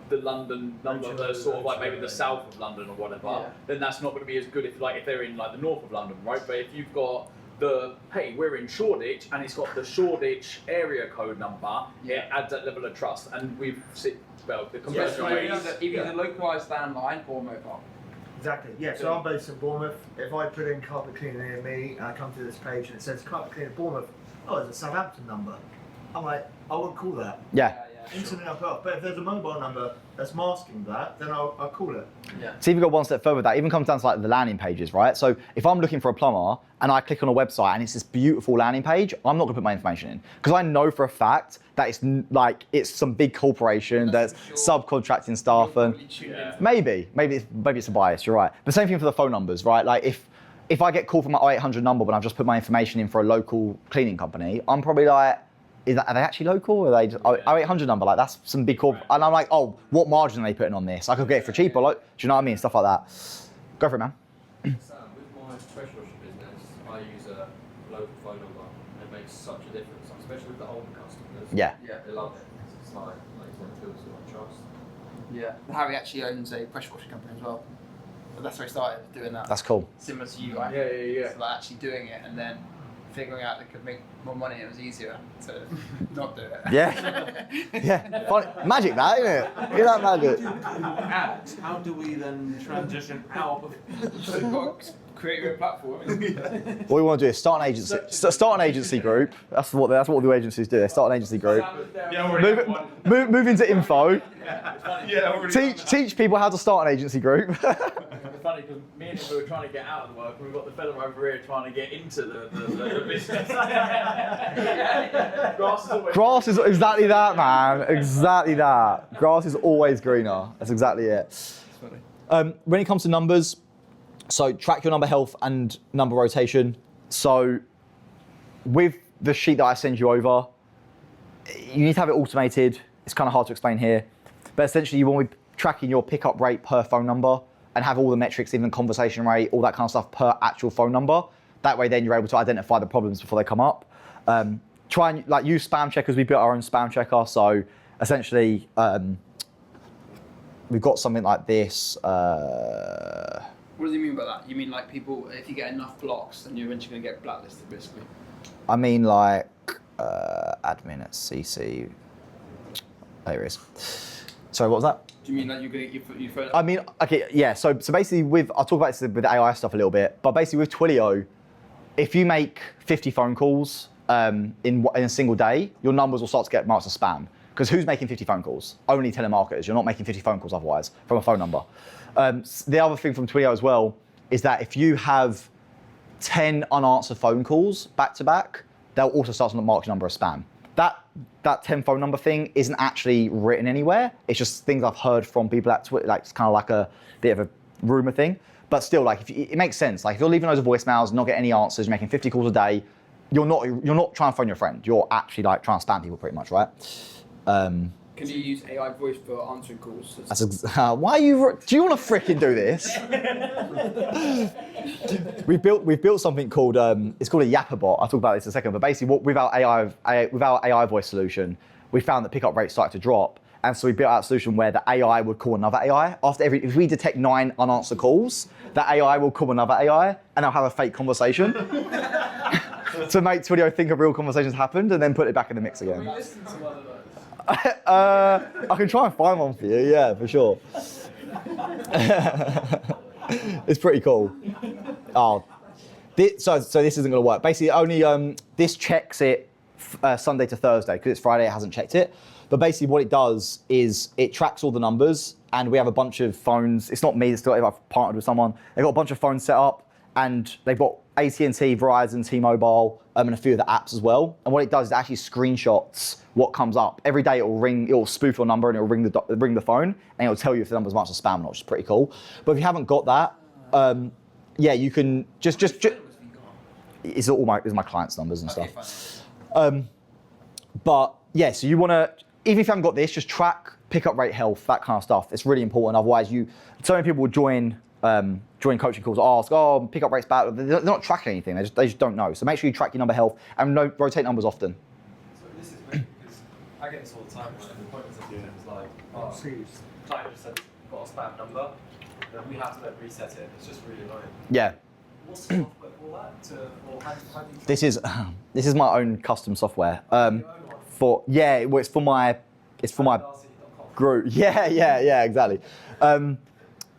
the London number that's sort of like maybe the south of London or whatever, Yeah. then that's not going to be as good if they're in like the north of London, right? But if you've got we're in Shoreditch and it's got the Shoreditch area code number, it adds that level of trust. And the conversion rate is Either localised landline or mobile. Exactly, yeah. So I'm based in Bournemouth. If I put in carpet cleaner near me and I come to this page and it says carpet cleaner Bournemouth, oh, it's a Southampton number. I'm like, I won't call that. yeah. Instantly I'll put off. But if there's a mobile number that's masking that, then I'll call it. Yeah. So if you go one step further, that even comes down to like the landing pages, right? So if I'm looking for a plumber and I click on a website and it's this beautiful landing page, I'm not gonna put my information in because I know for a fact that it's some big corporation that's subcontracting stuff and maybe it's a bias. You're right. The same thing for the phone numbers, right? Like if I get called from my 0800 number when I've just put my information in for a local cleaning company, I'm probably like, are they actually local? Or are they just 0800 number? Like that's some big corp. And I'm like, oh, what margin are they putting on this? I could get it for cheaper. Like, do you know what I mean? Stuff like that. Go for it, man. Sam, with my pressure washer business, I use a local phone number, and it makes such a difference, especially with the older customers. Yeah. They love it. It's like it builds a lot of trust. Yeah. Harry actually owns a pressure washing company as well. But that's where he started doing that. That's cool. Similar to you, right? Yeah. So like actually doing it and then figuring out they could make more money, it was easier to not do it. Yeah. Yeah. Funny. Magic, that, isn't it? Isn't that magic? And how do we then transition out of You've got to create your own platform. What we want to do is start an agency. Start an agency group. That's what the agencies do. They start an agency group. Move into info. Teach people how to start an agency group. It's funny because me and him were trying to get out of the work, and we've got the fella over here trying to get into the business. Grass is exactly that, man. Exactly that. Grass is always greener. That's exactly it. When it comes to numbers, so track your number health and number rotation. So with the sheet that I send you over, you need to have it automated. It's kind of hard to explain here, but essentially you want to be tracking your pickup rate per phone number and have all the metrics, even conversation rate, all that kind of stuff per actual phone number. That way then you're able to identify the problems before they come up. Try and use spam checkers. We built our own spam checker. So essentially we've got something like this. What do you mean by that? You mean like people, if you get enough blocks, then you're eventually going to get blacklisted, basically? I mean like admin at CC. There it is. Sorry, what was that? Do you mean like you're going to get your phone? I mean, okay, yeah. So basically, I'll talk about this with the AI stuff a little bit. But basically, with Twilio, if you make 50 phone calls in a single day, your numbers will start to get marked as spam. Because who's making 50 phone calls? Only telemarketers. You're not making 50 phone calls otherwise from a phone number. The other thing from Twilio as well is that if you have 10 unanswered phone calls back to back, they'll also start to mark your number as spam. That 10 phone number thing isn't actually written anywhere. It's just things I've heard from people at Twitter. Like it's kind of like a bit of a rumor thing. But still, like it makes sense. Like if you're leaving loads of voicemails, not getting any answers, you're making 50 calls a day, you're not trying to phone your friend. You're actually like trying to spam people pretty much, right? Can you use AI voice for answering calls? Why are you? Do you want to fricking do this? We've built something called it's called a Yapper bot. I'll talk about this in a second. But basically, with our AI voice solution, we found that pickup rates started to drop, and so we built out a solution where the AI would call another AI if we detect 9 unanswered calls, the AI will call another AI, and they'll have a fake conversation to make Twilio think a real conversation's happened, and then put it back in the mix again. I can try and find one for you, yeah, for sure. It's pretty cool. So this isn't going to work. Basically, only this checks it Sunday to Thursday because it's Friday. It hasn't checked it. But basically, what it does is it tracks all the numbers, and we have a bunch of phones. It's not me. It's still I've partnered with someone. They've got a bunch of phones set up, and they've got AT&T, Verizon, T-Mobile, and a few of the apps as well. And what it does is it actually screenshots what comes up. Every day it will ring, it will spoof your number and it will ring the phone, and it will tell you if the number's marked as spam or not, which is pretty cool. But if you haven't got that, yeah, you can just it's my clients' numbers and stuff. But yeah, so you want to, even if you haven't got this, just track pickup rate health, that kind of stuff. It's really important. Otherwise, so many people will join coaching calls, ask, oh, pickup rate's bad. They're not tracking anything. They just don't know. So make sure you track your number health and rotate numbers often. So this is weird because I get this all the time when the appointments I'm doing it was like, oh, client just said got a spam number, then we have to then reset it. It's just really annoying. Yeah. What's the software for that? Or how do you This is my own custom software. It's for my group. Yeah, exactly.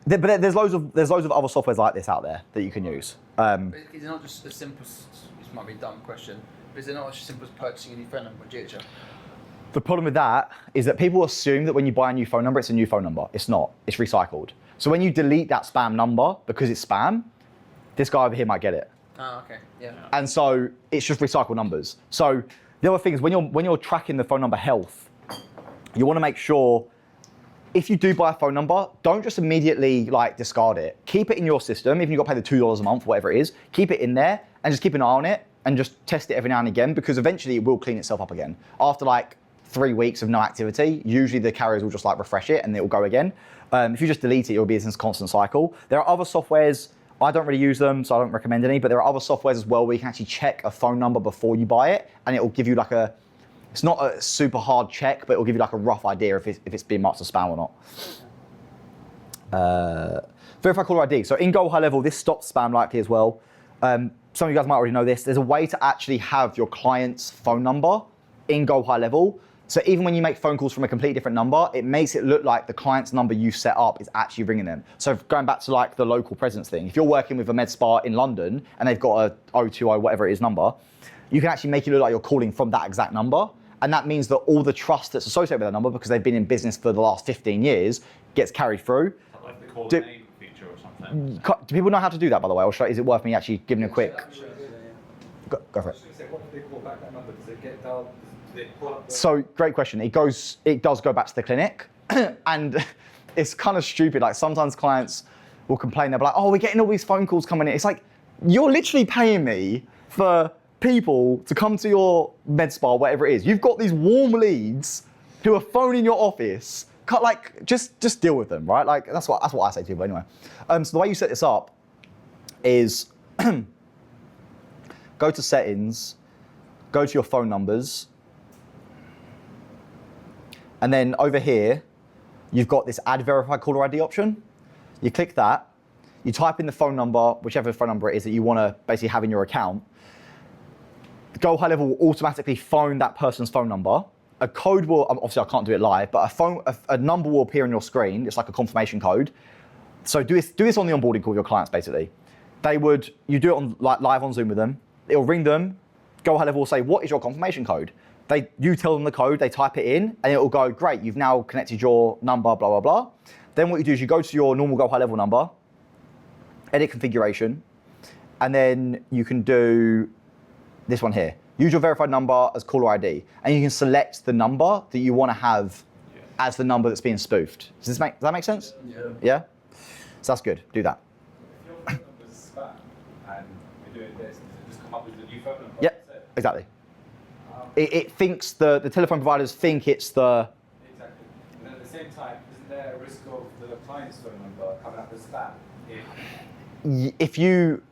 But there's loads of other softwares like this out there that you can use. Is it not just as simple as, this might be a dumb question, but is it not as simple as purchasing a new phone number on GHL? The problem with that is that people assume that when you buy a new phone number, it's a new phone number. It's not. It's recycled. So when you delete that spam number because it's spam, this guy over here might get it. Oh, okay, yeah. And so it's just recycled numbers. So the other thing is when you're tracking the phone number health, you want to make sure if you do buy a phone number, don't just immediately discard it. Keep it in your system. Even if you've got to pay the $2 a month, whatever it is, keep it in there and just keep an eye on it and just test it every now and again because eventually it will clean itself up again. After 3 weeks of no activity, usually the carriers will just refresh it and it will go again. If you just delete it, it will be this constant cycle. There are other softwares. I don't really use them, so I don't recommend any, but there are other softwares as well where you can actually check a phone number before you buy it, and it will give you like it's not a super hard check, but it will give you like a rough idea if it's being marked as spam or not. Verify caller ID. So in Go High Level, this stops spam likely as well. Some of you guys might already know this. There's a way to actually have your client's phone number in Go High Level. So even when you make phone calls from a completely different number, it makes it look like the client's number you set up is actually ringing them. So going back to like the local presence thing, if you're working with a med spa in London and they've got a 020 whatever it is number, you can actually make it look like you're calling from that exact number. And that means that all the trust that's associated with that number, because they've been in business for the last 15 years, gets carried through. Like the call name feature or something. Do people know how to do that, by the way? Or is it worth me actually giving a quick... Go for it. What do they call back that number? Does it get dialed? So great question. It does go back to the clinic, and it's kind of stupid. Like sometimes clients will complain. They'll be like, "Oh, we're getting all these phone calls coming in." It's like you're literally paying me for people to come to your med spa, whatever it is. You've got these warm leads who are phoning your office. Like just deal with them, right? Like that's what I say to people anyway. So the way you set this up is go to settings, go to your phone numbers. And then over here, you've got this add verified caller ID option. You click that, you type in the phone number, whichever phone number it is that you want to basically have in your account. Go High Level will automatically phone that person's phone number. A code will, obviously I can't do it live, but a number will appear on your screen. It's like a confirmation code. So do this on the onboarding call with your clients basically. You do it on live on Zoom with them. It'll ring them. Go High Level will say, what is your confirmation code? You tell them the code, they type it in, and it will go, great, you've now connected your number, blah, blah, blah. Then what you do is you go to your normal Go High Level number, edit configuration, and then you can do this one here. Use your verified number as caller ID, and you can select the number that you want to have as the number that's being spoofed. Does that make sense? Yeah. Yeah? So that's good, do that. If your phone number is spam and you're doing this, does it just come up with the new phone number? Yep, exactly. It thinks the telephone providers think it's the... Exactly. And at the same time, isn't there a risk of the client's phone number coming up as spam? If you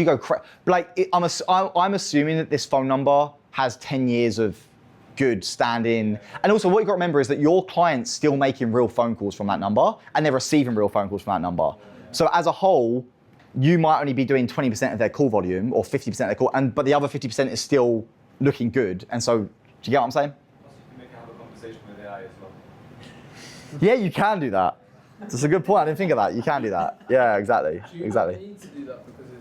go... I'm assuming that this phone number has 10 years of good standing. And also what you've got to remember is that your client's still making real phone calls from that number and they're receiving real phone calls from that number. So as a whole, you might only be doing 20% of their call volume or 50% of their call, but the other 50% is still looking good. And so, do you get what I'm saying? Also, you can make have a conversation with AI as well. Yeah, you can do that. That's a good point. I didn't think of that. You can do that. Yeah, exactly. Do you Exactly. need to do that because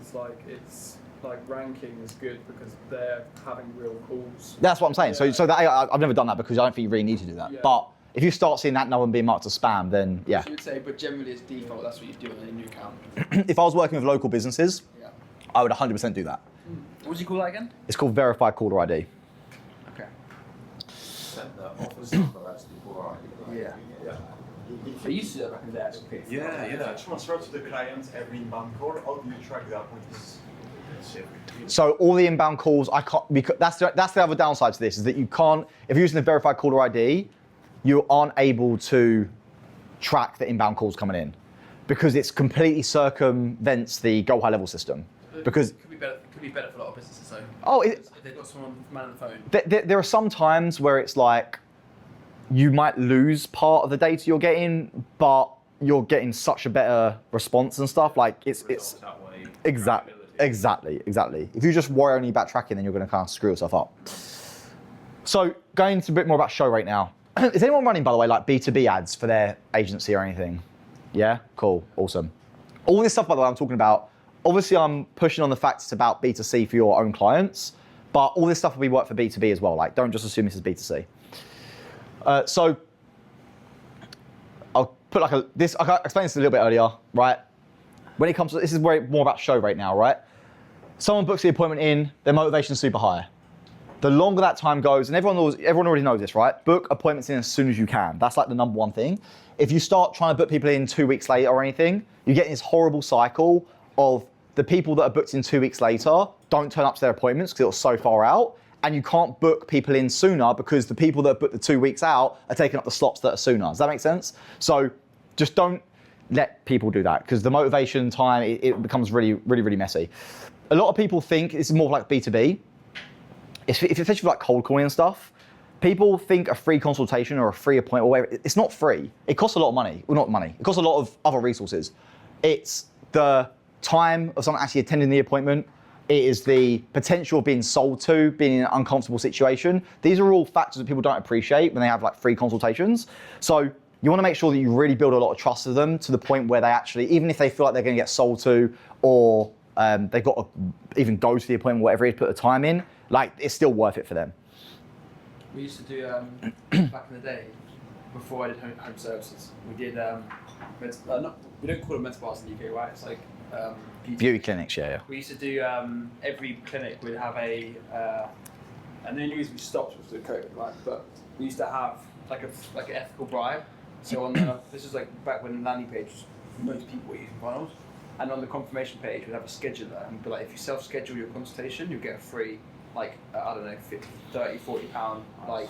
it's like ranking is good because they're having real calls? That's what I'm saying. Yeah. So that I've never done that because I don't think you really need to do that. Yeah. But if you start seeing that number being marked as spam, then yeah. So you'd say, but generally as default, that's what you do on a new account. If I was working with local businesses, Yeah. I would 100% do that. What do you call that again? It's called verified caller ID. Okay. Set the office number as the caller ID. Yeah. Yeah. I used to do that back in the day. Okay. Yeah. Transfer to the client every inbound call. How do you track the appointments? So all the inbound calls, I can't. Because that's the other downside to this is that you can't. If you're using the verified caller ID, you aren't able to track the inbound calls coming in because it's completely circumvents the Go High Level system. Because Could be better for a lot of businesses though. oh, If they've got someone man on the phone. there are some times where it's like you might lose part of the data you're getting, but you're getting such a better response and stuff. Like it's exactly. If you just worry only about tracking, then you're going to kind of screw yourself up. So going into a bit more about show rate now. Is anyone running, by the way, like B2B ads for their agency or anything? Yeah, cool, awesome. All this stuff, by the way, I'm talking about. Obviously, I'm pushing on the fact it's about B2C for your own clients, but all this stuff will be work for B2B as well. Like, don't just assume this is B2C. So I'll put I explained this a little bit earlier, right? When it comes to, this is more about show rate now, right? Someone books the appointment in, their motivation's super high. The longer that time goes, and everyone already knows this, right? Book appointments in as soon as you can. That's like the number one thing. If you start trying to book people in 2 weeks later or anything, you get in this horrible cycle of the people that are booked in 2 weeks later don't turn up to their appointments because it was so far out, and you can't book people in sooner because the people that booked the 2 weeks out are taking up the slots that are sooner. Does that make sense? So just don't, let people do that, because the motivation time, it becomes really, really, really messy. A lot of people think it's more like B2B. Especially for like cold calling and stuff, people think a free consultation or a free appointment, or whatever, it's not free. It costs a lot of money. Well, not money. It costs a lot of other resources. It's the time of someone actually attending the appointment. It is the potential of being sold to, being in an uncomfortable situation. These are all factors that people don't appreciate when they have like free consultations. So you want to make sure that you really build a lot of trust with them to the point where they actually, even if they feel like they're going to get sold to, or they've got to even go to the appointment, whatever it is, put the time in, like it's still worth it for them. We used to do, back in the day, before I did home services, we did, we don't call them mental bars in the UK, right? It's like beauty clinics, yeah. We used to do, every clinic would have a, and the only reason we stopped was the COVID, right? But we used to have like an ethical bribe. So on the, this is like back when the landing page, most people were using funnels. And on the confirmation page, we'd have a scheduler, and we'd be like, if you self-schedule your consultation, you'll get a free, like, I don't know, £30, £40, like,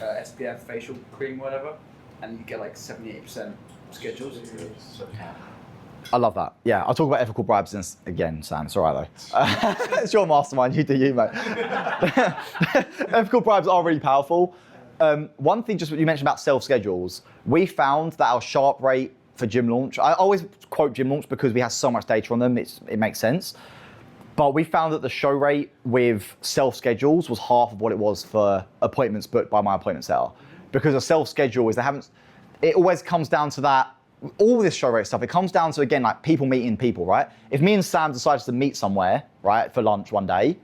SPF facial cream, whatever, and you get like 78% schedules. I love that. Yeah, I'll talk about ethical bribes again, Sam. It's all right though. It's your mastermind. You do you, mate. Ethical bribes are really powerful. One thing, just what you mentioned about self-schedules, we found that our sharp rate for gym launch, I always quote gym launch because we have so much data on them, it makes sense. But we found that the show rate with self-schedules was half of what it was for appointments booked by my appointment setter. Because a self-schedule is it always comes down to that, all this show rate stuff, it comes down to, again, like people meeting people, right? If me and Sam decided to meet somewhere, right, for lunch one day,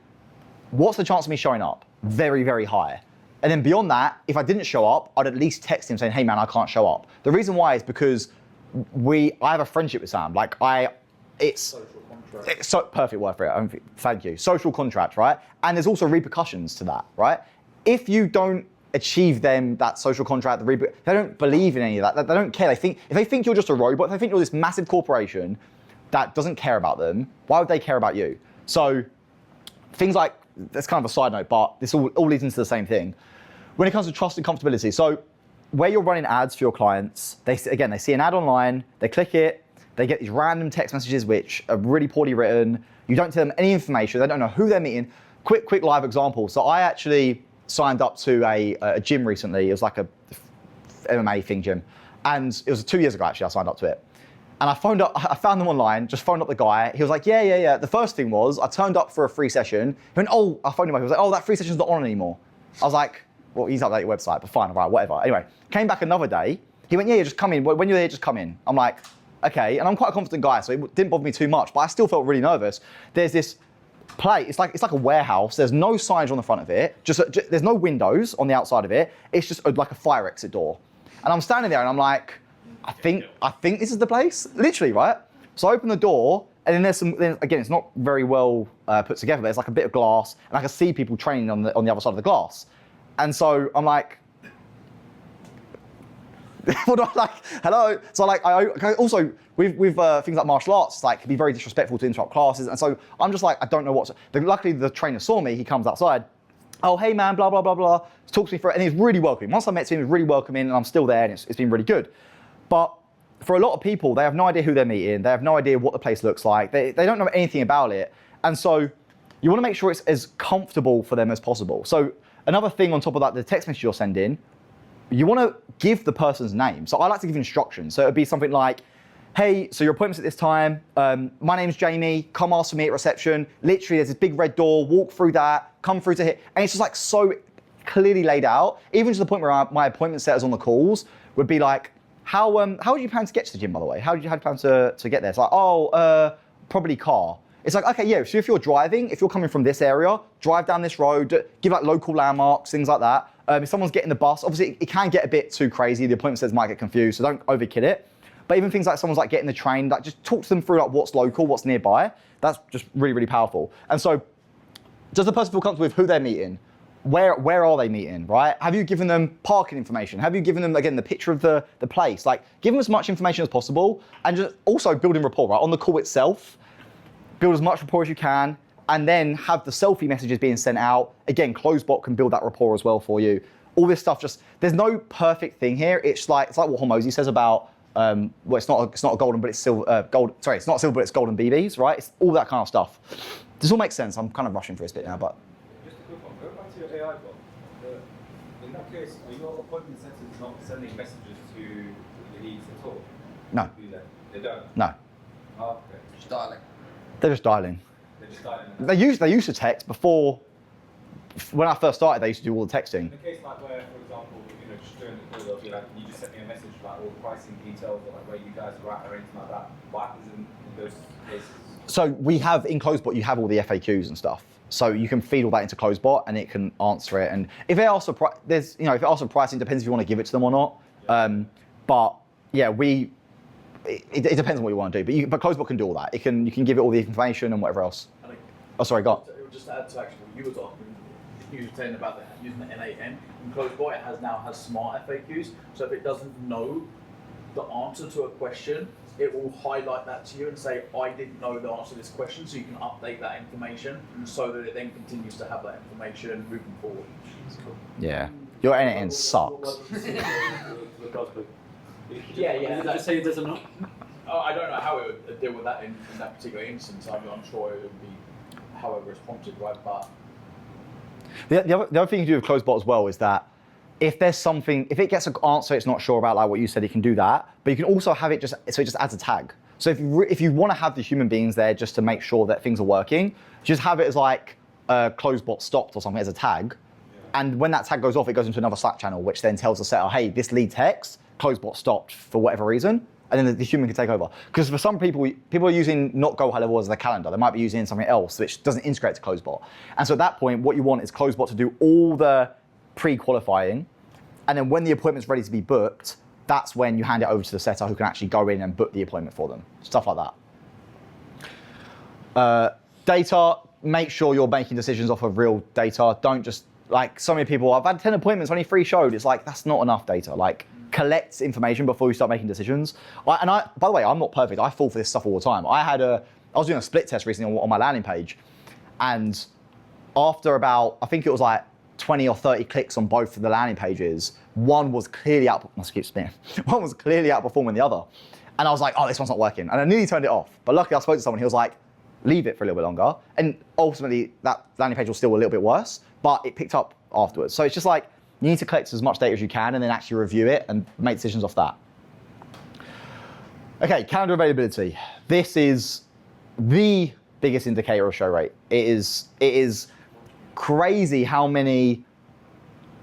what's the chance of me showing up? Very, very high. And then beyond that, if I didn't show up, I'd at least text him saying, hey man, I can't show up. The reason why is because I have a friendship with Sam. Like it's so perfect word for it. Thank you. Social contract, right? And there's also repercussions to that, right? If you don't achieve them, that social contract, they don't believe in any of that. They don't care. If they think you're just a robot, if they think you're this massive corporation that doesn't care about them, why would they care about you? So things like, that's kind of a side note, but this all leads into the same thing. When it comes to trust and comfortability, so where you're running ads for your clients, they see an ad online, they click it, they get these random text messages which are really poorly written. You don't tell them any information. They don't know who they're meeting. Quick live example. So I actually signed up to a gym recently. It was like a MMA thing gym. And it was 2 years ago, actually, I signed up to it. And I found them online, just phoned up the guy. He was like, yeah. The first thing was, I turned up for a free session. He went, I phoned him up. He was like, that free session's not on anymore. I was like, well, he's updated your website, but fine, all right, whatever. Anyway, came back another day. He went, yeah, just come in. When you're there, just come in. I'm like, okay. And I'm quite a confident guy, so it didn't bother me too much, but I still felt really nervous. There's this plate, it's like a warehouse. There's no signage on the front of it. Just there's no windows on the outside of it. It's just like a fire exit door. And I'm standing there and I'm like, I think this is the place, literally, right? So I open the door, and then again, it's not very well put together. There's like a bit of glass, and I can see people training on the other side of the glass. And so I'm like, what do I like? Hello. So like, I also with things like martial arts, it's like it can be very disrespectful to interrupt classes. And so I'm just like, I don't know what. Luckily, the trainer saw me. He comes outside. Oh, hey man, blah blah blah blah. Talks to me for it, and he's really welcoming. Once I met him, he was really welcoming, and I'm still there, and it's been really good. But for a lot of people, they have no idea who they're meeting. They have no idea what the place looks like. They don't know anything about it. And so you want to make sure it's as comfortable for them as possible. So another thing on top of that, the text message you're sending, you want to give the person's name. So I like to give instructions. So it'd be something like, hey, so your appointment's at this time. My name's Jamie. Come ask for me at reception. Literally, there's this big red door. Walk through that. Come through to here. And it's just like so clearly laid out, even to the point where my appointment setters on the calls would be like, how would you plan to get to the gym, by the way? How do you plan to get there? It's like, probably car. It's like, okay, yeah, so if you're driving, if you're coming from this area, drive down this road, give like local landmarks, things like that. If someone's getting the bus, obviously it can get a bit too crazy. The appointment setters might get confused, so don't overkill it. But even things like someone's like getting the train, like just talk to them through like what's local, what's nearby. That's just really, really powerful. And so does the person feel comfortable with who they're meeting? Where are they meeting, right? Have you given them parking information? Have you given them, again, the picture of the place? Like, give them as much information as possible, and just also building rapport, right? On the call itself, build as much rapport as you can, and then have the selfie messages being sent out. Again, Closebot can build that rapport as well for you. All this stuff, there's no perfect thing here. It's like what Hormozy says about well, it's not a golden, but it's silver. Sorry, it's not silver, but it's golden BBs, right? It's all that kind of stuff. This all makes sense. I'm kind of rushing through this bit now, but Just a quick one. Go back to your AI bot. In that case, are your appointment settings not sending messages to the leads at all? no, They don't? no. Oh, okay. Just dialing. They're just dialing. They're just dialing. They used to text before. When I first started, they used to do all the texting. In a case like where, for example, just during the call, they'll be like, you just sent me a message about all the pricing details or like where you guys are at or anything like that. What happens in those cases? So we have in CloseBot, you have all the FAQs and stuff. So you can feed all that into CloseBot and it can answer it. And if it asks for if it asks for pricing, depends if you want to give it to them or not. Yeah. But yeah, it depends on what you want to do. But CloseBot can do all that. You can give it all the information and whatever else. Oh, sorry, go on. It would just add to actually what you were talking. You were saying about using the N8N in CloseBot, it now has smart FAQs. So if it doesn't know the answer to a question, it will highlight that to you and say, I didn't know the answer to this question, so you can update that information so that it then continues to have that information moving forward. Yeah. Your N8N sucks. Yeah. Just say it doesn't know. I don't know how it would deal with that in that particular instance. I'm sure it would be however it's prompted, right? But The other thing you do with CloseBot as well is that if there's something, if it gets an answer it's not sure about, like what you said, it can do that. But you can also have it so it just adds a tag. So if you want to have the human beings there just to make sure that things are working, just have it as like CloseBot stopped or something as a tag. And when that tag goes off, it goes into another Slack channel, which then tells the setter, hey, this lead text, CloseBot stopped for whatever reason. And then the human can take over. Because for some people are using not Go High Level as their calendar. They might be using something else which doesn't integrate to CloseBot. And so at that point, what you want is CloseBot to do all the pre-qualifying. And then when the appointment's ready to be booked, that's when you hand it over to the setter who can actually go in and book the appointment for them. Stuff like that. Data, make sure you're making decisions off of real data. Don't just, like so many people, I've had 10 appointments, only 3 showed. It's like, that's not enough data. Like, collect information before you start making decisions. By the way, I'm not perfect. I fall for this stuff all the time. I was doing a split test recently on my landing page, and after about, I think it was like 20 or 30 clicks on both of the landing pages, one was clearly one was clearly outperforming the other. And I was like, oh, this one's not working. And I nearly turned it off. But luckily I spoke to someone, he was like, leave it for a little bit longer. And ultimately that landing page was still a little bit worse, but it picked up afterwards. So it's just like, you need to collect as much data as you can and then actually review it and make decisions off that. Okay, calendar availability. This is the biggest indicator of show rate. It is crazy how many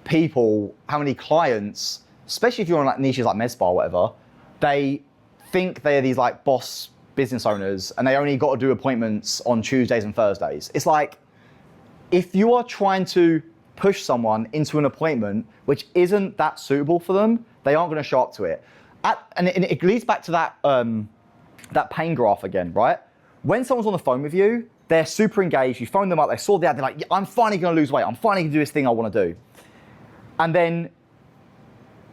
people, how many clients, especially if you're on like niches like med spa or whatever, they think they're these like boss business owners and they only got to do appointments on Tuesdays and Thursdays. It's like, if you are trying to push someone into an appointment which isn't that suitable for them, they aren't going to show up to it. And it leads back to that pain graph again, right? When someone's on the phone with you, they're super engaged, you phone them up, they saw the ad, they're like, yeah, I'm finally going to lose weight, I'm finally going to do this thing I want to do. And then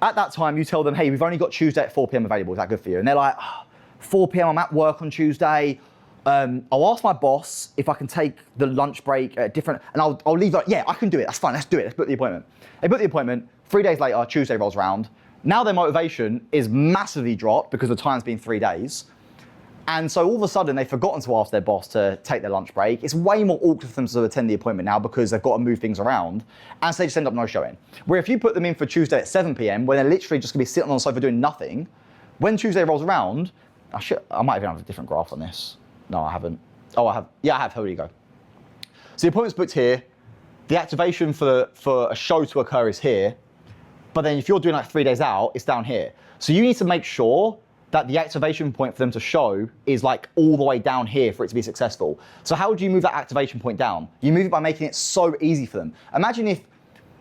at that time, you tell them, hey, we've only got Tuesday at 4 p.m. available, is that good for you? And they're like, oh, 4 p.m. I'm at work on Tuesday, I'll ask my boss if I can take the lunch break at different, and I'll leave, like, yeah, I can do it, that's fine, let's do it, let's book the appointment. They book the appointment, 3 days later, Tuesday rolls around. Now their motivation is massively dropped because the time's been 3 days. And so all of a sudden they've forgotten to ask their boss to take their lunch break. It's way more awkward for them to attend the appointment now because they've got to move things around. And so they just end up no showing. Where if you put them in for Tuesday at 7 p.m. when they're literally just gonna be sitting on the sofa doing nothing, when Tuesday rolls around, I might even have a different graph on this. No, I haven't. Oh, I have. Yeah, I have. Here we go. So the appointment's booked here. The activation for a show to occur is here. But then if you're doing like 3 days out, it's down here. So you need to make sure that the activation point for them to show is like all the way down here for it to be successful. So how do you move that activation point down? You move it by making it so easy for them. Imagine if,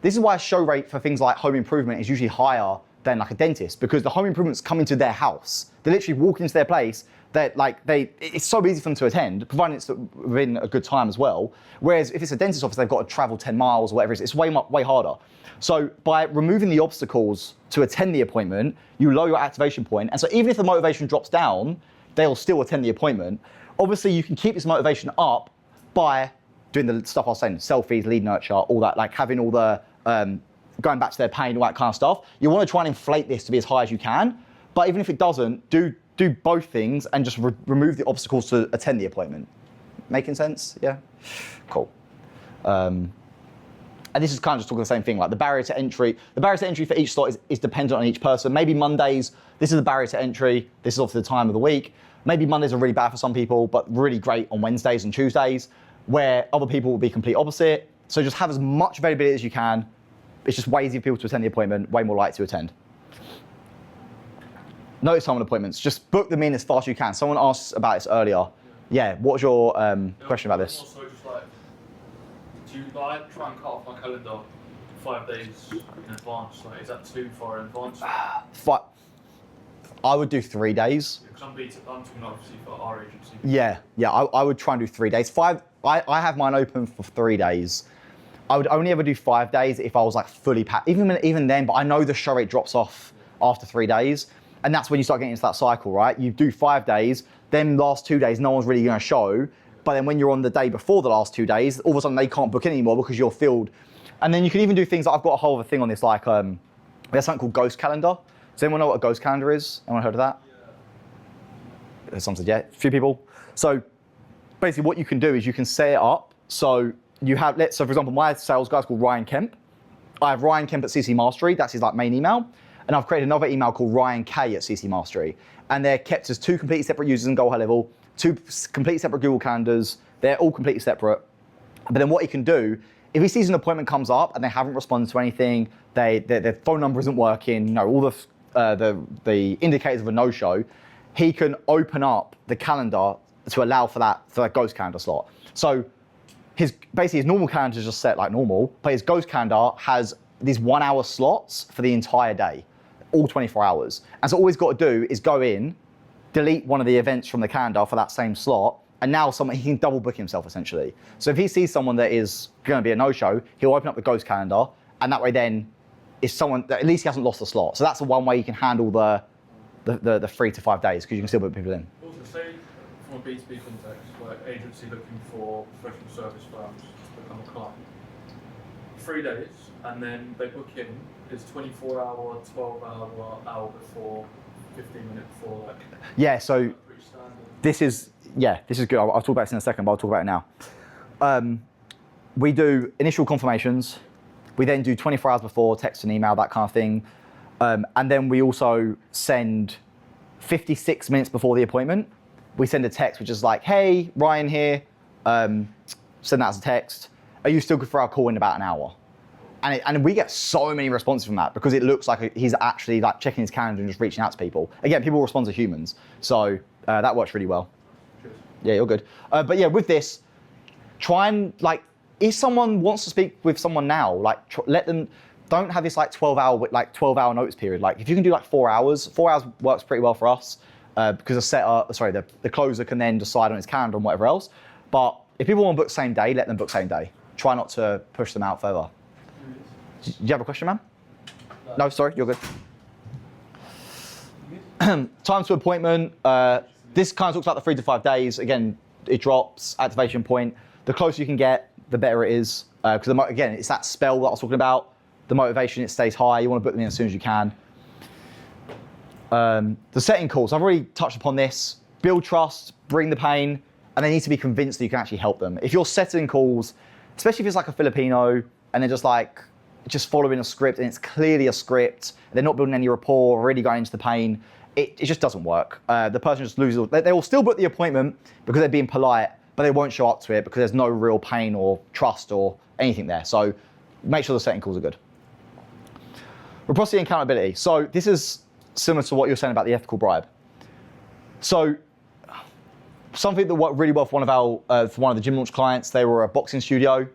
this is why show rate for things like home improvement is usually higher than like a dentist, because the home improvements come into their house. They literally walk into their place, it's so easy for them to attend, providing it's within a good time as well. Whereas if it's a dentist office, they've got to travel 10 miles or whatever it is, it's way harder. So by removing the obstacles to attend the appointment, you lower your activation point. And so even if the motivation drops down, they'll still attend the appointment. Obviously you can keep this motivation up by doing the stuff I was saying, selfies, lead nurture, all that, like having all the, going back to their pain, all that kind of stuff. You want to try and inflate this to be as high as you can, But even if it doesn't, do both things and just remove the obstacles to attend the appointment. Making sense? Yeah? Cool. And this is kind of just talking the same thing, like the barrier to entry. The barrier to entry for each slot is dependent on each person. Maybe Mondays, this is the barrier to entry. This is obviously the time of the week. Maybe Mondays are really bad for some people, but really great on Wednesdays and Tuesdays, where other people will be complete opposite. So just have as much availability as you can. It's just way easier for people to attend the appointment, way more likely to attend. Notice time on appointments. Just book them in as fast as you can. Someone asked about this earlier. Yeah, what was your question about this? Also, just like, do you like try and cut off my calendar 5 days in advance? Like, is that too far in advance? I would do 3 days. Because I'm talking obviously for our agency. Yeah, I would try and do 3 days. I have mine open for 3 days. I would only ever do 5 days if I was like fully packed. Even then, but I know the show rate drops off after 3 days. And that's when you start getting into that cycle, right? You do 5 days, then last 2 days, no one's really gonna show. But then when you're on the day before the last 2 days, all of a sudden they can't book in anymore because you're filled. And then you can even do things, like I've got a whole other thing on this, like there's something called Ghost Calendar. Does anyone know what a Ghost Calendar is? Anyone heard of that? Yeah. Someone said, yeah, a few people. So basically what you can do is you can set it up. So you have, so for example, my sales guy's called Ryan Kemp. I have Ryan Kemp at CC Mastery, that's his like main email. And I've created another email called Ryan K at CC Mastery. And they're kept as 2 completely separate users in Goal High Level, 2 completely separate Google Calendars. They're all completely separate. But then what he can do, if he sees an appointment comes up and they haven't responded to anything, their phone number isn't working, you know, all the indicators of a no-show, he can open up the calendar to allow for that ghost calendar slot. So basically his normal calendar is just set like normal, but his ghost calendar has these 1 hour slots for the entire day, all 24 hours. And so all he's got to do is go in, delete one of the events from the calendar for that same slot, and now he can double book himself essentially. So if he sees someone that is going to be a no-show, he'll open up the ghost calendar, and that way then, if someone, at least he hasn't lost the slot. So that's the one way you can handle the 3 to 5 days, because you can still book people in. Also, say from a B2B context, like agency looking for professional service firms to become a client. 3 days, and then they book in, is 24 hour, 12 hour before, 15 minutes before, like. Yeah, so this is good. I'll talk about this in a second, but I'll talk about it now. We do initial confirmations. We then do 24 hours before, text and email, that kind of thing. And then we also send 56 minutes before the appointment. We send a text which is like, hey, Ryan here. Send that as a text. Are you still good for our call in about an hour? And we get so many responses from that because it looks like he's actually like checking his calendar and just reaching out to people. Again, people respond to humans. So that works really well. Cheers. Yeah, you're good. But yeah, with this, try and like, if someone wants to speak with someone now, like let them, don't have this like 12 hour notice period. Like if you can do like 4 hours, 4 hours works pretty well for us because the closer can then decide on his calendar and whatever else. But if people want to book same day, let them book same day. Try not to push them out further. Do you have a question, man? No, sorry, you're good. Time to appointment. This kind of talks about the 3 to 5 days. Again, it drops, activation point. The closer you can get, the better it is. Because again, it's that spell that I was talking about. The motivation, it stays high. You want to book them in as soon as you can. The setting calls, I've already touched upon this. Build trust, bring the pain, and they need to be convinced that you can actually help them. If you're setting calls, especially if it's like a Filipino, and they're just following a script, and it's clearly a script, they're not building any rapport, already going into the pain, it just doesn't work. The person just loses, they will still book the appointment because they're being polite, but they won't show up to it because there's no real pain or trust or anything there. So make sure the setting calls are good. Reciprocity and accountability. So this is similar to what you're saying about the ethical bribe. So something that worked really well for one of the gym launch clients, they were a boxing studio.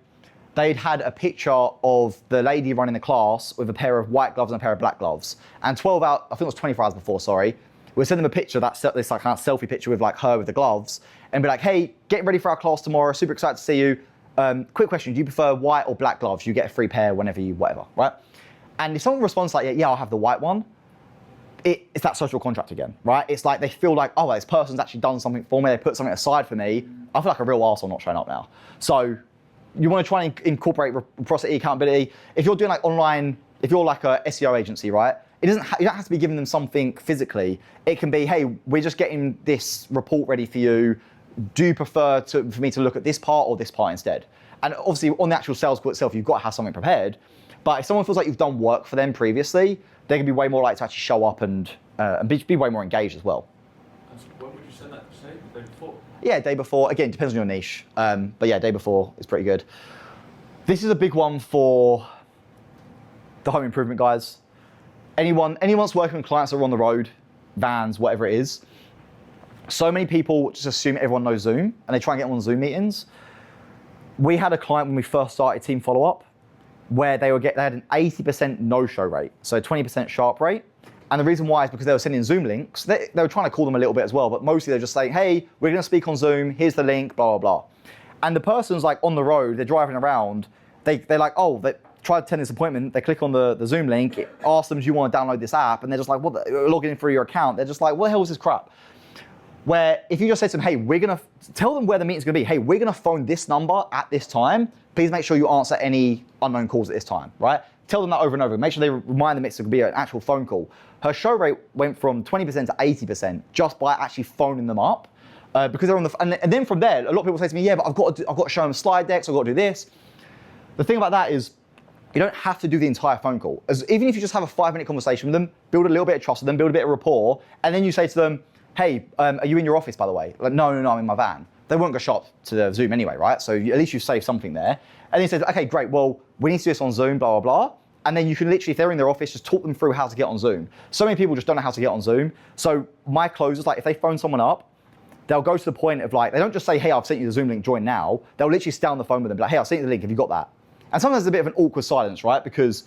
They'd had a picture of the lady running the class with a pair of white gloves and a pair of black gloves. And 12 hours, I think it was 24 hours before, sorry, we sent them a picture, this like kind of selfie picture with like her with the gloves, and be like, hey, get ready for our class tomorrow, super excited to see you. Quick question, do you prefer white or black gloves? You get a free pair whenever you, whatever, right? And if someone responds like, yeah, I'll have the white one, it's that social contract again, right? It's like they feel like, oh, well, this person's actually done something for me, they put something aside for me. I feel like a real arsehole not showing up now. So you want to try and incorporate reciprocity, accountability. If you're doing like online, if you're like a SEO agency, right? you don't have to be giving them something physically. It can be, hey, we're just getting this report ready for you. Do you prefer for me to look at this part or this part instead? And obviously on the actual sales call itself, you've got to have something prepared. But if someone feels like you've done work for them previously, they can be way more likely to actually show up and be way more engaged as well. And so when would you send that to say? The day before? Yeah, day before. Again, depends on your niche. But yeah, day before is pretty good. This is a big one for the home improvement guys. Anyone that's working with clients that are on the road, vans, whatever it is. So many people just assume everyone knows Zoom and they try and get them on Zoom meetings. We had a client when we first started Team Follow-Up where they had an 80% no-show rate, so 20% sharp rate. And the reason why is because they were sending Zoom links. They were trying to call them a little bit as well, but mostly they're just saying, hey, we're gonna speak on Zoom, here's the link, blah, blah, blah. And the person's like on the road, they're driving around, they're like, oh, they try to attend this appointment, they click on the Zoom link, it asks them, do you want to download this app? And they're just like, what, logging in through your account. They're just like, what the hell is this crap? Where if you just say to them, hey, we're gonna, tell them where the meeting's gonna be. Hey, we're gonna phone this number at this time. Please make sure you answer any unknown calls at this time, right? Tell them that over and over. Make sure they remind them it's gonna be an actual phone call. Her show rate went from 20% to 80% just by actually phoning them up. Because they're on the, and then from there, a lot of people say to me, yeah, but I've got to show them slide decks, I've got to do this. The thing about that is, you don't have to do the entire phone call. Even if you just have a 5-minute conversation with them, build a little bit of trust with them, build a bit of rapport, and then you say to them, hey, are you in your office, by the way? Like, no, I'm in my van. They won't go shop to the Zoom anyway, right? So at least you've saved something there. And then he says, okay, great, well, we need to do this on Zoom, blah, blah, blah. And then you can literally, if they're in their office, just talk them through how to get on Zoom. So many people just don't know how to get on Zoom. So my closers, like if they phone someone up, they'll go to the point of like, they don't just say, hey, I've sent you the Zoom link, join now. They'll literally stay on the phone with them, be like, hey, I've sent you the link, have you got that? And sometimes there's a bit of an awkward silence, right? Because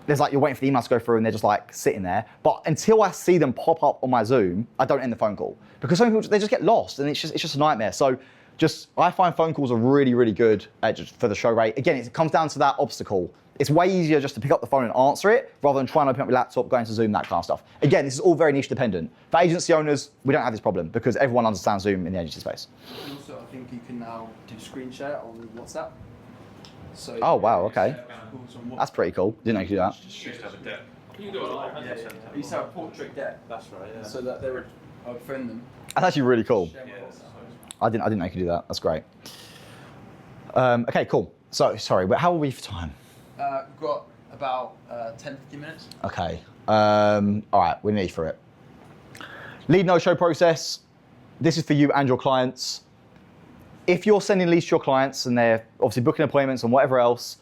there's like, you're waiting for the email to go through and they're just like sitting there. But until I see them pop up on my Zoom, I don't end the phone call. Because some people, they just get lost and it's just a nightmare. So I find phone calls are really, really good just for the show rate. Again, it comes down to that obstacle. It's way easier just to pick up the phone and answer it rather than trying to open up your laptop, going to Zoom, that kind of stuff. Again, this is all very niche dependent. For agency owners, we don't have this problem because everyone understands Zoom in the agency space. And also, I think you can now do screen share on WhatsApp. So Oh, wow, okay. calls on That's pretty cool. Didn't know you could do that. You used to have a deck. You can do it live. Yeah, yeah. I used to have a portrait deck. That's right, yeah. So that I would phone them. That's actually really cool. Share my Yeah, WhatsApp. I didn't know you could do that. That's great. Okay, cool. So, sorry, but how are we for time? We've got about 10-15 minutes. Okay. All right, we're nearly through it. Lead no-show process. This is for you and your clients. If you're sending leads to your clients and they're obviously booking appointments and whatever else,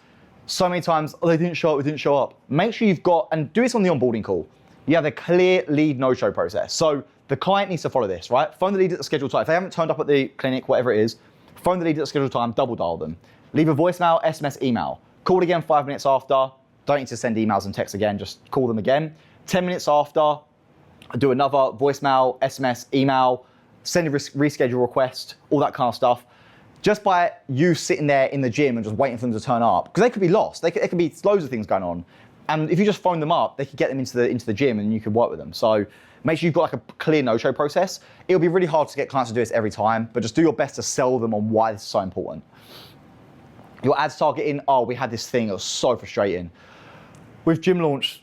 so many times, oh, they didn't show up. Make sure you've got, and do this on the onboarding call, you have a clear lead no-show process. So the client needs to follow this, right? Phone the lead at the scheduled time. If they haven't turned up at the clinic, whatever it is, phone the lead at the scheduled time, double dial them. Leave a voicemail, SMS, email. Call again 5 minutes after. Don't need to send emails and texts again, just call them again. 10 minutes after, do another voicemail, SMS, email, send a reschedule request, all that kind of stuff. Just by you sitting there in the gym and just waiting for them to turn up, because they could be lost. There could be loads of things going on. And if you just phone them up, they could get them into the gym and you could work with them. So make sure you've got like a clear no-show process. It'll be really hard to get clients to do this every time, but just do your best to sell them on why this is so important. Your ads targeting, oh, we had this thing that was so frustrating. With gym launch,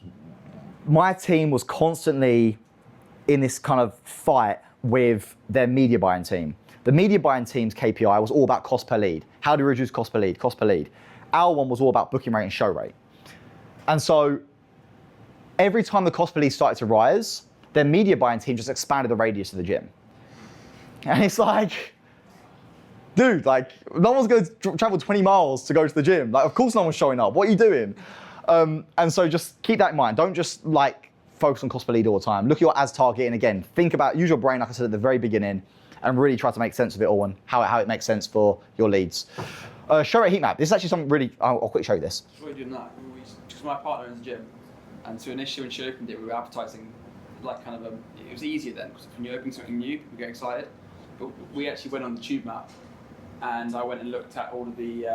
my team was constantly in this kind of fight with their media buying team. The media buying team's KPI was all about cost per lead. How do we reduce cost per lead? Our one was all about booking rate and show rate. And so every time the cost per lead started to rise, their media buying team just expanded the radius of the gym. And it's like, dude, like, no one's going to travel 20 miles to go to the gym. Like, of course no one's showing up. What are you doing? And so just keep that in mind. Don't just like focus on cost per lead all the time. Look at your ads targeting again. Think about, use your brain, like I said at the very beginning, and really try to make sense of it all and how it makes sense for your leads. Show rate heat map. This is actually something really, I'll quickly show you this. Before we do that, because my partner owns a gym, and so initially when she opened it, we were advertising like kind of it was easier then, because when you open something new, people get excited. But we actually went on the tube map, and I went and looked at all of the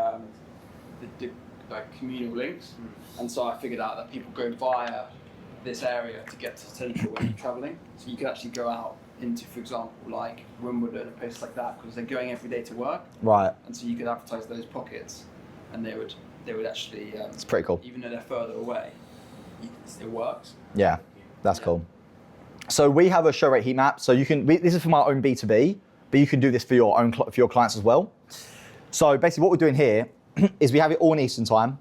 like communal links, and so I figured out that people go via this area to get to Central when you're travelling. So you could actually go out into, for example, like Wimbledon, a place like that, because they're going every day to work. Right. And so you could advertise those pockets, and they would actually. It's pretty cool. Even though they're further away, it still works. Yeah, that's cool. So we have a show rate heat map. So you can, this is for my own B2B, but you can do this for your own for your clients as well. So basically what we're doing here is we have it all in Eastern time,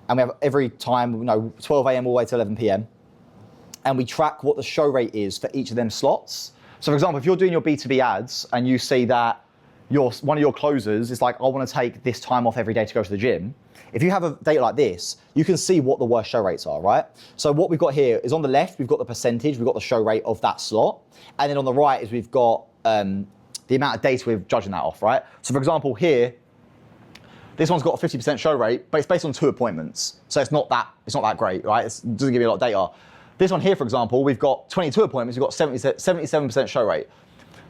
and we have every time, 12 a.m. all the way to 11 p.m. And we track what the show rate is for each of them slots. So for example, if you're doing your B2B ads and you see that one of your closers is like, I want to take this time off every day to go to the gym. If you have a data like this, you can see what the worst show rates are, right? So what we've got here is on the left, we've got the percentage, we've got the show rate of that slot. And then on the right is we've got the amount of data we're judging that off, right? So for example, here, this one's got a 50% show rate, but it's based on 2 appointments. So it's not that great, right? It doesn't give you a lot of data. This one here, for example, we've got 22 appointments, we've got 77% show rate.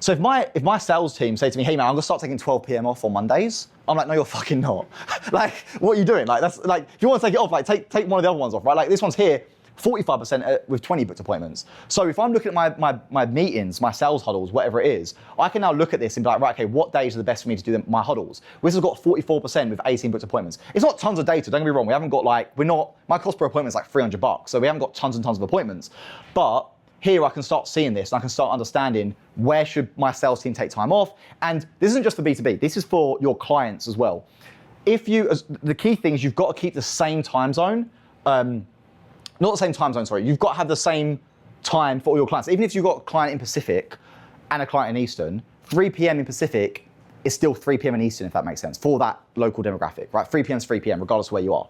So if my sales team say to me, hey man, I'm gonna start taking 12 p.m. off on Mondays, I'm like, no, you're fucking not. Like, what are you doing? Like, that's like, if you want to take it off, like take one of the other ones off, right? Like this one's here, 45% with 20 booked appointments. So if I'm looking at my meetings, my sales huddles, whatever it is, I can now look at this and be like, right, okay, what days are the best for me to do my huddles? This has got 44% with 18 booked appointments. It's not tons of data, don't get me wrong. We haven't got my cost per appointment is like $300, so we haven't got tons and tons of appointments. But here I can start seeing this and I can start understanding where should my sales team take time off. And this isn't just for B2B, this is for your clients as well. The key thing is you've got to keep the same time zone, not the same time zone, sorry. You've got to have the same time for all your clients. Even if you've got a client in Pacific and a client in Eastern, 3 p.m. in Pacific is still 3 p.m. in Eastern, if that makes sense, for that local demographic, right? 3 p.m. is 3 p.m. regardless of where you are.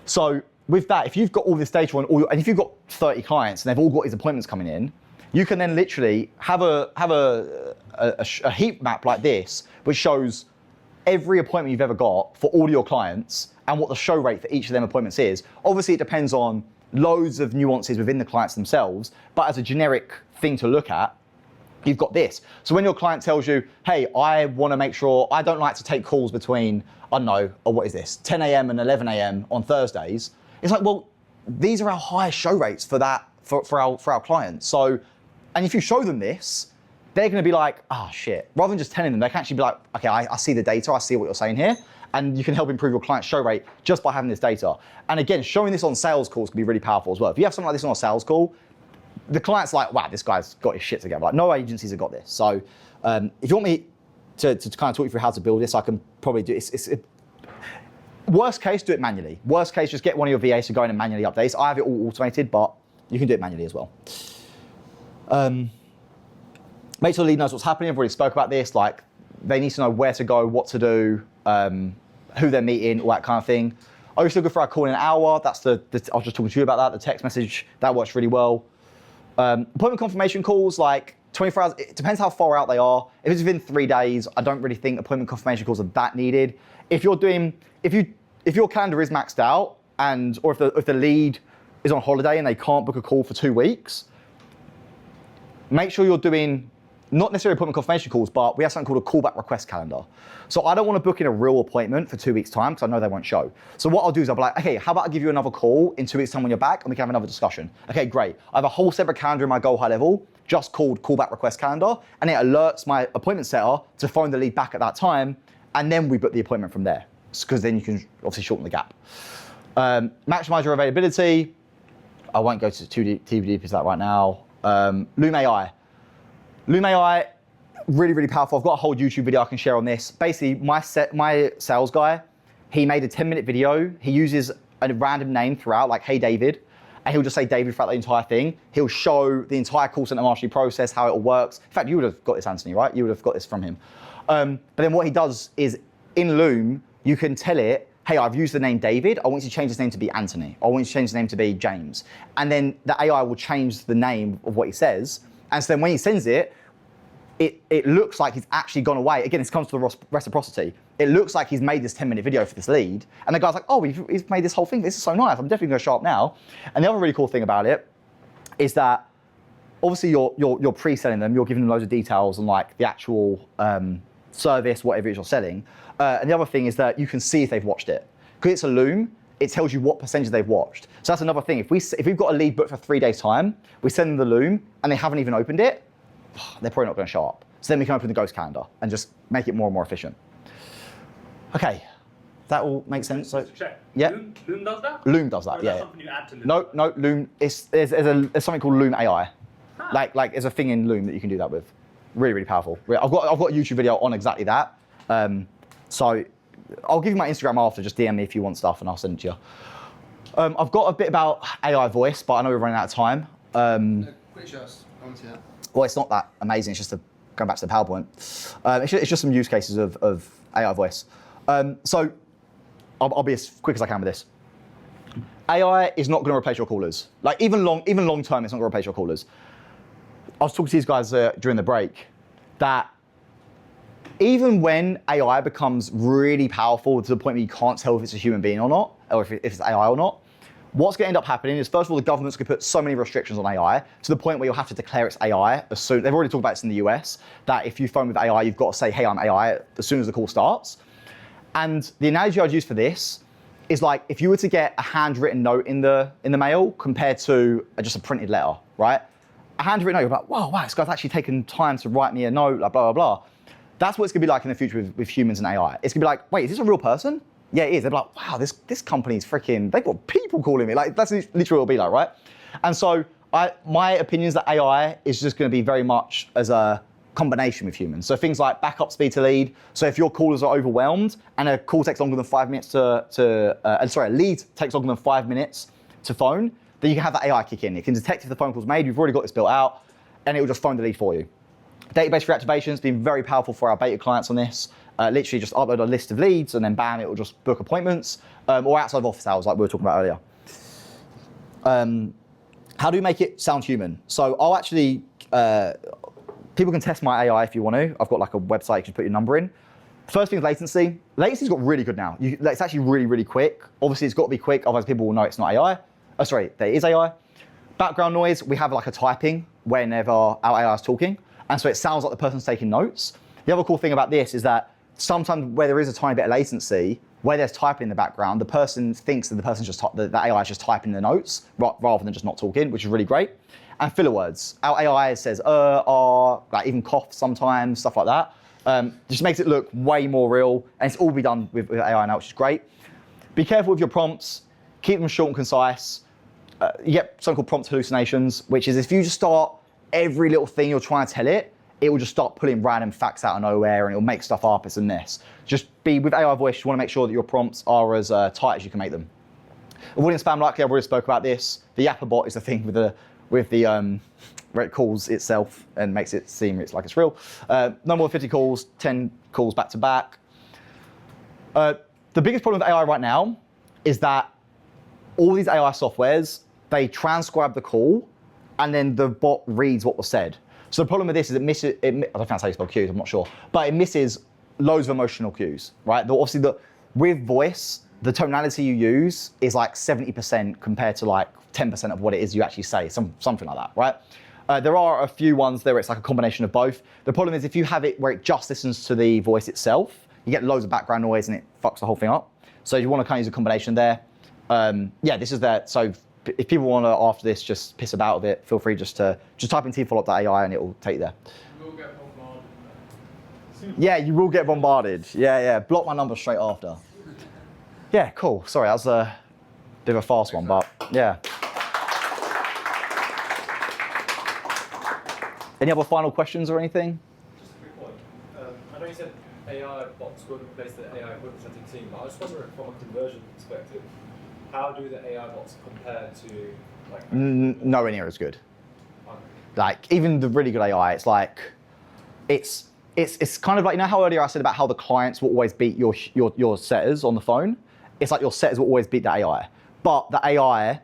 So with that, if you've got all this data on and if you've got 30 clients and they've all got these appointments coming in, you can then literally have a heat map like this, which shows every appointment you've ever got for all of your clients and what the show rate for each of them appointments is. Obviously, it depends on loads of nuances within the clients themselves, but as a generic thing to look at, you've got this. So when your client tells you, hey, I want to make sure I don't like to take calls between, I don't know, or what is this, 10 a.m. and 11 a.m. on Thursdays, it's like, well, these are our highest show rates for our clients. So, and if you show them this, they're going to be like, ah, shit. Rather than just telling them, they can actually be like, okay, I see the data, I see what you're saying here, and you can help improve your client's show rate just by having this data. And again, showing this on sales calls can be really powerful as well. If you have something like this on a sales call, the client's like, wow, this guy's got his shit together. Like, no agencies have got this. So if you want me to kind of talk you through how to build this, I can probably do it. Worst case, do it manually. Worst case, just get one of your VAs to go in and manually update. I have it all automated, but you can do it manually as well. Make sure the lead knows what's happening. I've already spoke about this. Like, they need to know where to go, what to do, who they're meeting, all that kind of thing. Are you still good for our call in an hour? That's I was just talking to you about that. The text message, that works really well. Appointment confirmation calls, like 24 hours, it depends how far out they are. If it's within 3 days, I don't really think appointment confirmation calls are that needed. If your calendar is maxed out, or if the lead is on holiday and they can't book a call for 2 weeks, make sure you're doing not necessarily appointment confirmation calls, but we have something called a callback request calendar. So I don't want to book in a real appointment for 2 weeks' time because I know they won't show. So what I'll do is I'll be like, okay, how about I give you another call in 2 weeks' time when you're back and we can have another discussion. Okay, great. I have a whole separate calendar in my Go High level just called callback request calendar, and it alerts my appointment setter to phone the lead back at that time, and then we book the appointment from there, because then you can obviously shorten the gap. Maximize your availability. I won't go too deep into that right now. Loom AI. Loom AI, really, really powerful. I've got a whole YouTube video I can share on this. Basically, my sales guy, he made a 10-minute video. He uses a random name throughout, like, hey, David, and he'll just say David throughout the entire thing. He'll show the entire call center mastery process, how it all works. In fact, you would have got this, Anthony, right? You would have got this from him. But then what he does is, in Loom, you can tell it, hey, I've used the name David. I want you to change his name to be Anthony. I want you to change his name to be James. And then the AI will change the name of what he says. And so then when he sends it, it looks like he's actually gone away. Again, this comes to the reciprocity. It looks like he's made this 10-minute video for this lead. And the guy's like, oh, he's made this whole thing. This is so nice. I'm definitely going to show up now. And the other really cool thing about it is that obviously you're pre-selling them. You're giving them loads of details on like the actual service, whatever it is you're selling. And the other thing is that you can see if they've watched it. Because it's a Loom, it tells you what percentage they've watched. So that's another thing. If we've got a lead booked for 3 days' time, we send them the Loom and they haven't even opened it, they're probably not going to show up. So then we can open the ghost calendar and just make it more and more efficient. Okay, That all makes sense. So, Just to check. yeah. Loom does that? Loom does Or that. is Yeah. that something you add to Loom? No, Loom. There's something called Loom AI. Like there's a thing in Loom that you can do that with. Really, really powerful. I've got a YouTube video on exactly that. So I'll give you my Instagram after. Just DM me if you want stuff, and I'll send it to you. I've got a bit about AI voice, but I know we're running out of time. Quick shows. I want to see that. Well, it's not that amazing. It's just going back to the PowerPoint. It's just some use cases of AI voice. So I'll be as quick as I can with this. AI is not going to replace your callers. Like even long term, it's not going to replace your callers. I was talking to these guys during the break that even when AI becomes really powerful to the point where you can't tell if it's a human being or not, or if it's AI or not, what's going to end up happening is, first of all, the government's going to put so many restrictions on AI to the point where you'll have to declare it's AI as soon. They've already talked about this in the US, that if you phone with AI, you've got to say, hey, I'm AI, as soon as the call starts. And the analogy I'd use for this is like if you were to get a handwritten note in the mail compared to just a printed letter, right? A handwritten note, you're like, wow, this guy's actually taken time to write me a note, like blah, blah, blah. That's what it's gonna be like in the future with humans and AI. It's gonna be like, wait, is this a real person? Yeah, it is. They're like, wow, this company's freaking, they've got people calling me. Like, that's literally what it'll be like, right? And so my opinion is that AI is just gonna be very much as a combination with humans. So things like backup speed to lead. So if your callers are overwhelmed and a call takes longer than 5 minutes a lead takes longer than 5 minutes to phone, then you can have that AI kick in. It can detect if the phone call's made. We've already got this built out, and it will just phone the lead for you. Database reactivation has been very powerful for our beta clients on this. Literally just upload a list of leads, and then bam, it will just book appointments, or outside of office hours like we were talking about earlier. How do we make it sound human? So I'll actually, people can test my AI if you want to. I've got like a website, you can put your number in. First thing is latency. Latency's got really good now. It's actually really, really quick. Obviously, it's got to be quick, otherwise people will know it's not AI. Oh, sorry, there is AI. Background noise, we have like a typing whenever our AI is talking, and so it sounds like the person's taking notes. The other cool thing about this is that sometimes where there is a tiny bit of latency, where there's typing in the background, the person thinks that the AI is just typing the notes rather than just not talking, which is really great. And filler words. Our AI says like even cough sometimes, stuff like that. Just makes it look way more real, and it's all be done with AI now, which is great. Be careful with your prompts. Keep them short and concise. You get something called prompt hallucinations, which is if you just start every little thing you're trying to tell it, it will just start pulling random facts out of nowhere, and it'll make stuff up. It's a mess. Just be with AI voice. You want to make sure that your prompts are as tight as you can make them. Avoiding spam likely. I've already spoke about this. The Yapper bot is the thing with the where it calls itself and makes it seem it's like it's real. No more than 50 calls, 10 calls back to back. The biggest problem with AI right now is that all these AI softwares, they transcribe the call and then the bot reads what was said. So the problem with this is I don't know if that's how you spell cues, I'm not sure, but it misses loads of emotional cues, right? Obviously, with voice, the tonality you use is like 70% compared to like 10% of what it is you actually say, something like that, right? There are a few ones where it's like a combination of both. The problem is if you have it where it just listens to the voice itself, you get loads of background noise and it fucks the whole thing up. So you want to kind of use a combination there. Yeah, this is there. So if people want to, after this, just piss about with it, feel free just type in tfollow.ai and it will take you there. You will get bombarded. Yeah, you will get bombarded. Yeah. Block my number straight after. Yeah, cool. Sorry, that was a bit of a fast one, but yeah. Any other final questions or anything? Just a quick one. I know you said AI bots will replace the AI representing team, but I was wondering from a conversion perspective, how do the AI bots compare to like? Nowhere near as good. Like even the really good AI, it's like it's kind of like, you know how earlier I said about how the clients will always beat your setters on the phone? It's like your setters will always beat the AI. But the AI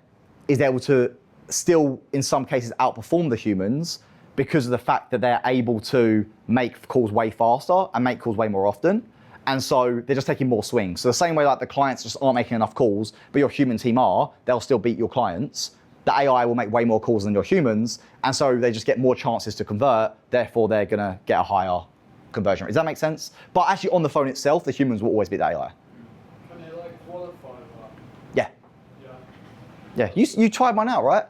is able to still, in some cases, outperform the humans because of the fact that they're able to make calls way faster and make calls way more often. And so they're just taking more swings. So the same way like the clients just aren't making enough calls, but your human team are, they'll still beat your clients. The AI will make way more calls than your humans. And so they just get more chances to convert. Therefore, they're gonna get a higher conversion rate. Does that make sense? But actually on the phone itself, the humans will always beat the AI. Can you like qualify that? Yeah. Yeah. Yeah, you tried mine out, right?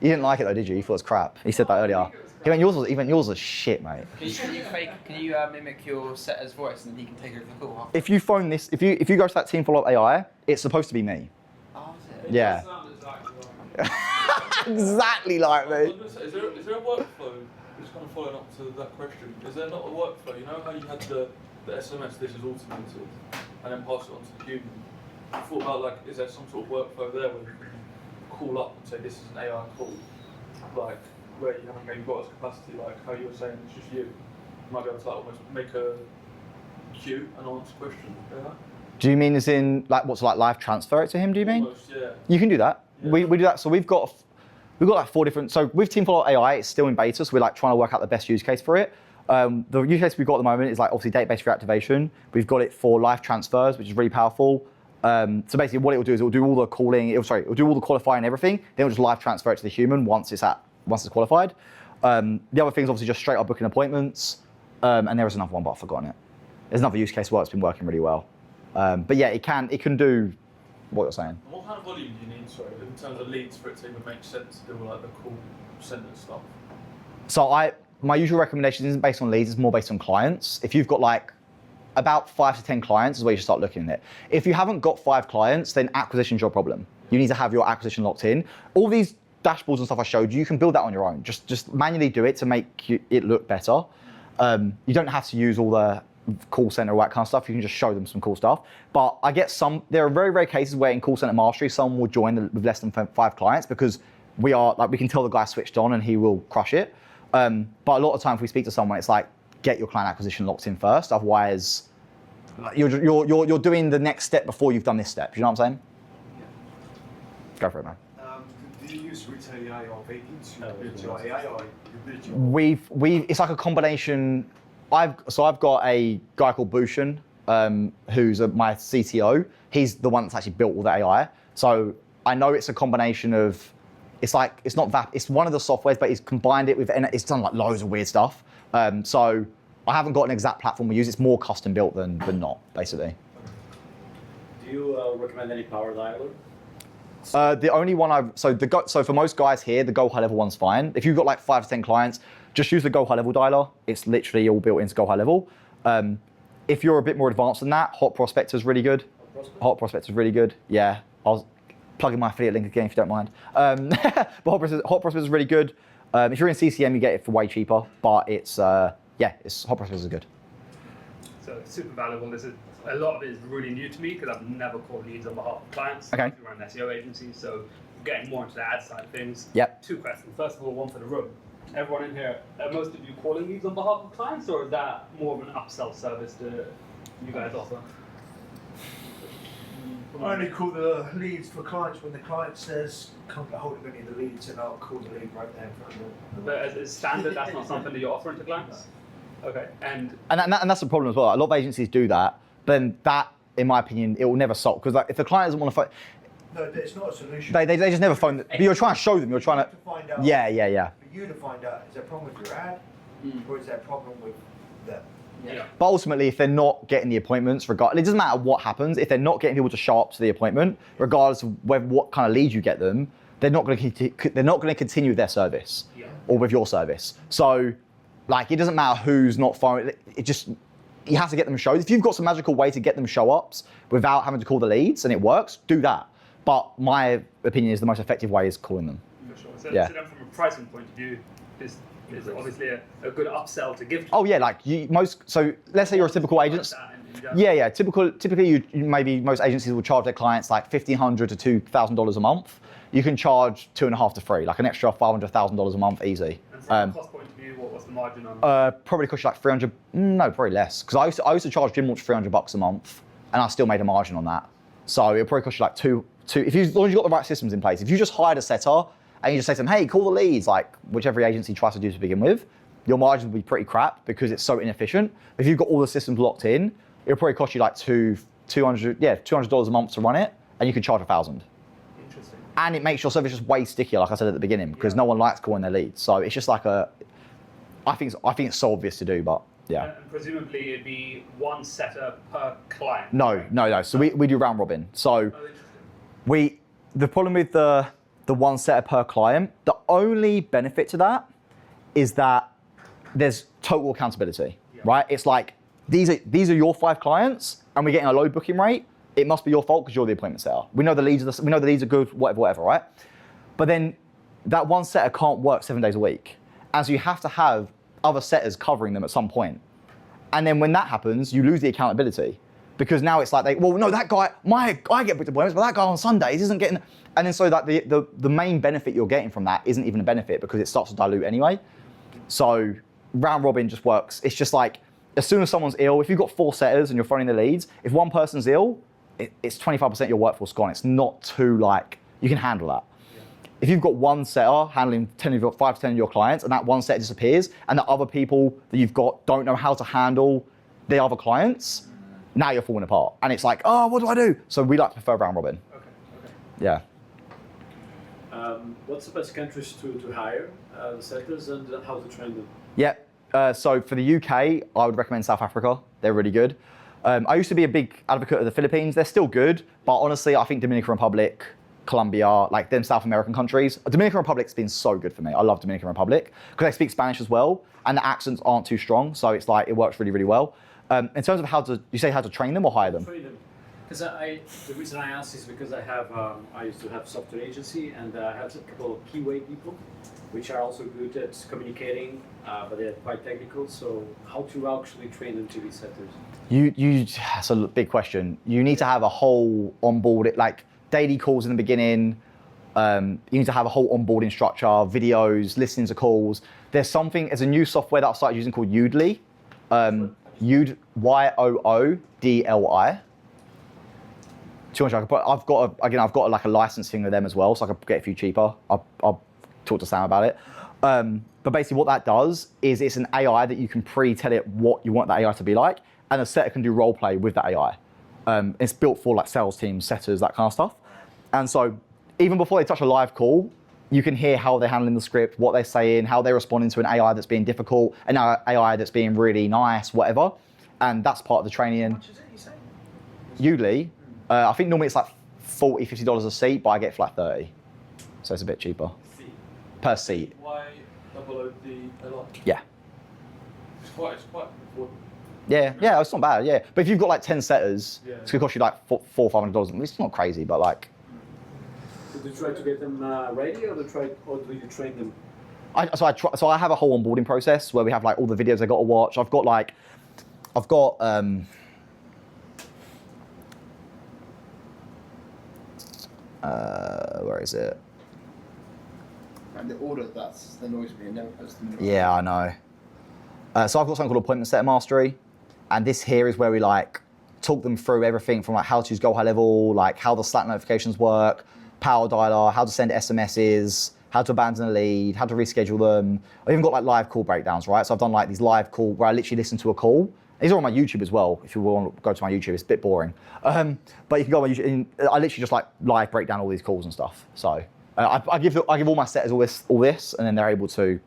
You didn't like it though, did you? You thought it was crap. You said that earlier. Even yours was shit, mate. Can you mimic your setter's voice and then he can take over the call? If you phone this, if you go to that team follow up AI, it's supposed to be me. Oh, is it? Yeah. Exactly like me. Is there a workflow? Just kind of following up to that question. Is there not a workflow? You know how you had the SMS, this is automated, and then pass it on to the human. I thought about like, is there some sort of workflow there where you can call up and say this is an AI call, like where you haven't maybe got as capacity, like how you were saying it's just you. You might be able to like, almost make a queue and answer questions. Yeah? Do you mean as in like what's like live transfer it to him? Do you mean? Almost, yeah. You can do that. Yeah. We do that. So we've got like 4 different. So with Team Follow AI, it's still in beta. So we're like trying to work out the best use case for it. The use case we've got at the moment is like obviously database reactivation. We've got it for live transfers, which is really powerful. So basically, what it will do is it will do all the calling. It will do all the qualifying and everything. Then it'll just live transfer it to the human once it's qualified. The other thing is obviously just straight up booking appointments. And there is another one, but I've forgotten it. There's another use case where it's been working really well. But yeah, it can do what you're saying. And what kind of volume do you need, sorry, in terms of leads for it to even make sense to do like the call center stuff? So my usual recommendation isn't based on leads, it's more based on clients. If you've got like about 5 to 10 clients is where you should start looking at it. If you haven't got 5 clients, then acquisition's your problem. You need to have your acquisition locked in. All these dashboards and stuff I showed you, you can build that on your own. Just manually do it to make it look better. You don't have to use all the call center, all that kind of stuff. You can just show them some cool stuff. But I get there are very rare cases where in call center mastery, someone will join with less than 5 clients because we can tell the guy switched on and he will crush it. But a lot of times we speak to someone, it's like, get your client acquisition locked in first. Otherwise, you're doing the next step before you've done this step. You know what I'm saying? Yeah. Go for it, man. Do you use retail AI or vaping to build your AI, or you build your It's like a combination. I've got a guy called Bhushan, who's my CTO. He's the one that's actually built all the AI. So I know it's a combination of, it's not VAP, it's one of the softwares, but he's combined it with, and it's done like loads of weird stuff. So I haven't got an exact platform we use. It's more custom built than not, basically. Do you recommend any power dialer? The only one so for most guys here, the Go High Level one's fine. If you've got like 5 to 10 clients, just use the Go High Level dialer. It's literally all built into Go High Level. If you're a bit more advanced than that, Hot Prospector's really good. Hot Prospector's really good. Yeah, I'll plug in my affiliate link again if you don't mind. But Hot Prospector's really good. If you're in CCM, you get it for way cheaper. But it's Hot Prospector's good. So it's super valuable. A lot of it is really new to me because I've never called leads on behalf of clients. Okay. We're an SEO agency, so getting more into the ad side of things. Yep. 2 questions. First of all, one for the room. Everyone in here, are most of you calling leads on behalf of clients, or is that more of an upsell service that you guys offer? I only call the leads for clients when the client says, can't get hold of any of the leads, and I'll call the lead right there in front of them. But as standard, that's not something that you're offering to clients? Okay. And that's the problem as well. A lot of agencies do that, but then that, in my opinion, it will never solve. Because like, if the client doesn't want to phone, No, it's not a solution. they just never phone. But you're trying to show them. You're trying to. Find out. Yeah. For you to find out, is there a problem with your ad, or is there a problem with them? yeah. But ultimately, if they're not getting the appointments, it doesn't matter what happens. If they're not getting people to show up to the appointment, regardless of what kind of leads you get them, they're not going to continue with their service or with your service. So, like, it doesn't matter who's not phoning. You have to get them shows. If you've got some magical way to get them show ups without having to call the leads and it works, do that. But my opinion is the most effective way is calling them. For sure. So, Yeah. so then from a pricing point of view, is obviously a good upsell to give to Oh yeah, like so let's say you're a typical agent. Yeah. Typically, maybe most agencies will charge their clients like $1,500 to $2,000 a month. You can charge $2.5 to $3, like an extra $500,000 a month easy. And from a cost point of view, what's the margin on? Probably cost you like 300. No, probably less. Because I used to charge Gym Launch $300 a month, and I still made a margin on that. So it'll probably cost you like two. As long as you've got the right systems in place. If you just hired a setter and you just say to them, hey, call the leads, like which every agency tries to do to begin with, your margins will be pretty crap because it's so inefficient. If you've got all the systems locked in, it'll probably cost you like $200 a month to run it, and you can charge $1,000. Interesting. And it makes your service just way stickier, like I said at the beginning, because no one likes calling their leads. So it's just like I think it's so obvious to do, but yeah. And presumably it'd be one setter per client. No. So we do round robin. So the problem with the one setter per client, the only benefit to that is that there's total accountability, right? It's like, these are your 5 clients, and we're getting a low booking rate. It must be your fault because you're the appointment setter. We know the leads are good, whatever, right? But then that one setter can't work 7 days a week. And so you have to have other setters covering them at some point. And then when that happens, you lose the accountability. Because now it's like, well, no, that guy, I get booked appointments, but that guy on Sundays isn't getting, and then so that the main benefit you're getting from that isn't even a benefit because it starts to dilute anyway. So round robin just works. It's just like, as soon as someone's ill, if you've got 4 setters and you're phoning the leads, if one person's ill, it's 25% of your workforce gone. It's not too like, you can handle that. If you've got one setter handling 5 to 10 of your clients and that one setter disappears and the other people that you've got don't know how to handle the other clients, now you're falling apart. And it's like, oh, what do I do? So we like to prefer round robin. Okay. Yeah. What's the best countries to hire the setters and how to train them? Yeah. So for the UK, I would recommend South Africa. They're really good. I used to be a big advocate of the Philippines. They're still good, but honestly, I think Dominican Republic, Colombia, like them South American countries. Dominican Republic's been so good for me. I love Dominican Republic because they speak Spanish as well, and the accents aren't too strong, so it's like, it works really, really well. In terms of how to train them or hire them? Train them. Because the reason I asked is because I used to have a software agency and I have a couple of keyway people, which are also good at communicating, but they're quite technical. So how to actually train them to be setters? That's a big question. You need to have a whole onboard, like daily calls in the beginning. You need to have a whole onboarding structure, videos, listening to calls. There's a new software that I started using called Yoodly. Yoodly. I've got like a licensing with them as well, so I could get a few cheaper. I'll talk to Sam about it. But basically what that does is it's an AI that you can pre-tell it what you want that AI to be like, and a setter can do role play with that AI. It's built for like sales teams, setters, that kind of stuff. And so even before they touch a live call, you can hear how they're handling the script, what they're saying, how they're responding to an AI that's being difficult, an AI that's being really nice, whatever. And that's part of the training. How much is it, you say? Yoodly, I think normally it's like $40, $50 a seat, but I get flat 30. So it's a bit cheaper. Per seat. Why double the lot? Yeah. It's quite affordable. Yeah, it's not bad, yeah. But if you've got like 10 setters, it's gonna cost you like $400 or $500. It's not crazy, but like. Do you try to get them ready or do you train them? So I have a whole onboarding process where we have like all the videos I got to watch. I've got where is it? And the order that annoys me, never post them. Yeah, I know. So I've got something called Appointment Setter Mastery, and this here is where we like talk them through everything from like how to use Go High Level, like how the Slack notifications work, Power Dialer, how to send SMSs, how to abandon a lead, how to reschedule them. I've even got like live call breakdowns, right? So I've done like these live call where I literally listen to a call. These are on my YouTube as well. If you want to go to my YouTube, it's a bit boring. But you can go on my YouTube, and I literally just like live break down all these calls and stuff. So I give all my setters all this, and then they're able to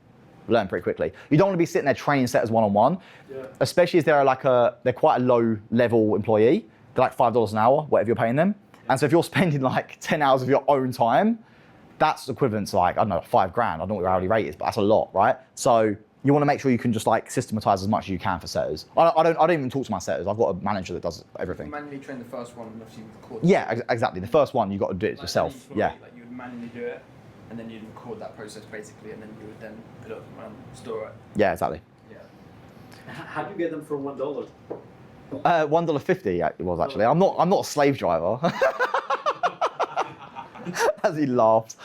learn pretty quickly. You don't want to be sitting there training setters one-on-one, especially as they're quite a low-level employee. They're like $5 an hour, whatever you're paying them. And so if you're spending like 10 hours of your own time, that's equivalent to like, I don't know, $5 grand. I don't know what your hourly rate is, but that's a lot, right? So you want to make sure you can just like systematize as much as you can for setters. I don't even talk to my setters. I've got a manager that does everything. You manually train the first one and obviously record. Yeah, exactly. The first one, you've got to do it yourself. Yeah. Like you would manually do it, and then you'd record that process basically, and then you would then put it up and store it. Yeah, exactly. Yeah. How do you get them from $1? $1.50 it was actually. I'm not a slave driver. As he laughs.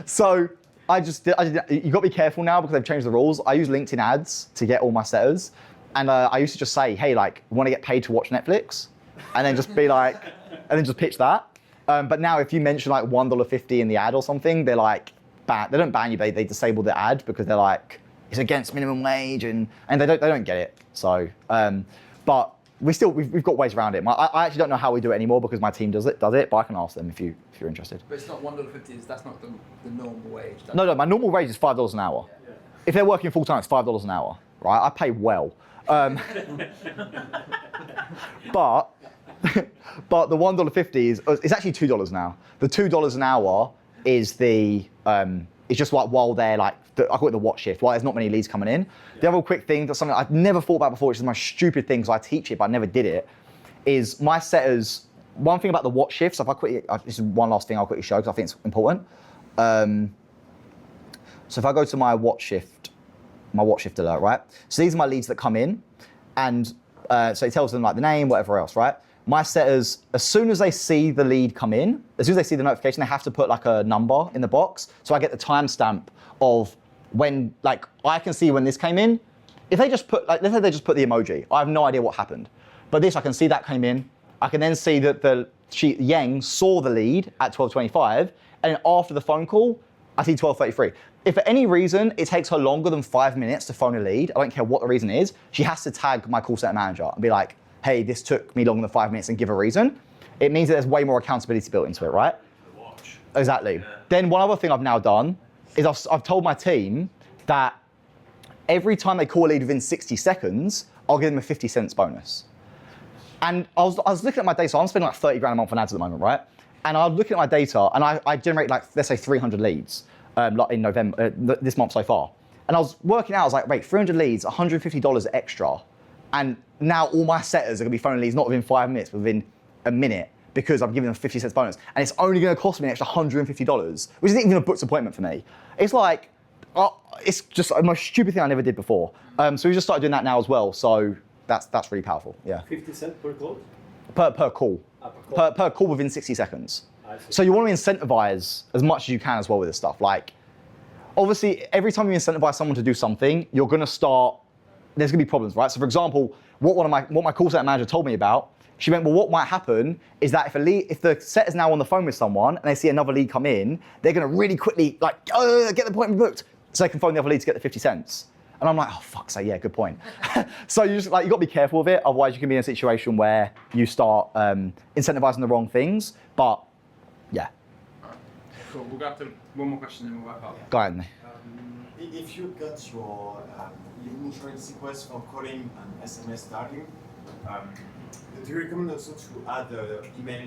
So you got to be careful now because they've changed the rules. I use LinkedIn ads to get all my setters, and I used to just say, hey, like, want to get paid to watch Netflix, and then just be like, and then just pitch that. But now if you mention like $1.50 in the ad or something, they're like, they don't ban you, they disable the ad because they're like, it's against minimum wage, and they don't get it. So, but we've got ways around it. I actually don't know how we do it anymore because my team does it, but I can ask them if you're interested. But it's not $1.50. That's not the normal wage. No, my normal wage is $5 an hour. Yeah. If they're working full time, it's $5 an hour, right? I pay well. But the $1.50 it's actually $2 now. The $2 an hour is the It's just like while they're like, I call it the watch shift, while there's not many leads coming in. The other quick thing, that's something I've never thought about before, which is my stupid thing, because I teach it, but I never did it, is my setters, one thing about the watch shifts, if I quickly, this is one last thing I'll quickly show, because I think it's important. So if I go to my watch shift alert, right? So these are my leads that come in, and so it tells them like the name, whatever else, right? My setters, as soon as they see the lead come in, as soon as they see the notification, they have to put like a number in the box. So I get the timestamp of when, like, I can see when this came in. If they just put, like, let's say they just put the emoji, I have no idea what happened. But this, I can see that came in. I can then see that Yang saw the lead at 12:25, and after the phone call, I see 12:33. If for any reason it takes her longer than 5 minutes to phone a lead, I don't care what the reason is, she has to tag my call center manager and be like, hey, this took me longer than 5 minutes, and give a reason. It means that there's way more accountability built into it, right? Exactly. Yeah. Then one other thing I've now done is I've told my team that every time they call a lead within 60 seconds, I'll give them a 50 cents bonus. And I was looking at my data, so I'm spending like 30 grand a month on ads at the moment, right? And I was looking at my data, and I generate like, let's say 300 leads like in November, this month so far. And I was working out, I was like, wait, 300 leads, $150 extra. And now all my setters are gonna be phoning leads not within 5 minutes, but within a minute, because I'm giving them 50 cents bonus. And it's only gonna cost me an extra $150, which isn't even a booked appointment for me. It's like, it's just the most stupid thing I never did before. So we just started doing that now as well. So that's really powerful, yeah. 50 cents per call? Per call. Per call within 60 seconds. So you want to incentivize as much as you can as well with this stuff. Like, obviously, every time you incentivize someone to do something, you're going to start, there's going to be problems, right? So for example, what my call center manager told me about, she went, well, what might happen is that if the set is now on the phone with someone and they see another lead come in, they're going to really quickly like, get the appointment booked, so they can phone the other lead to get the 50 cents. And I'm like, oh, fuck's sake, yeah, good point. So you got to be careful with it. Otherwise, you can be in a situation where you start incentivizing the wrong things. But yeah. Cool. We'll go after one more question, then we'll wrap up. Go ahead. If you got your insurance sequence for calling and SMS dialing, do you recommend also to add email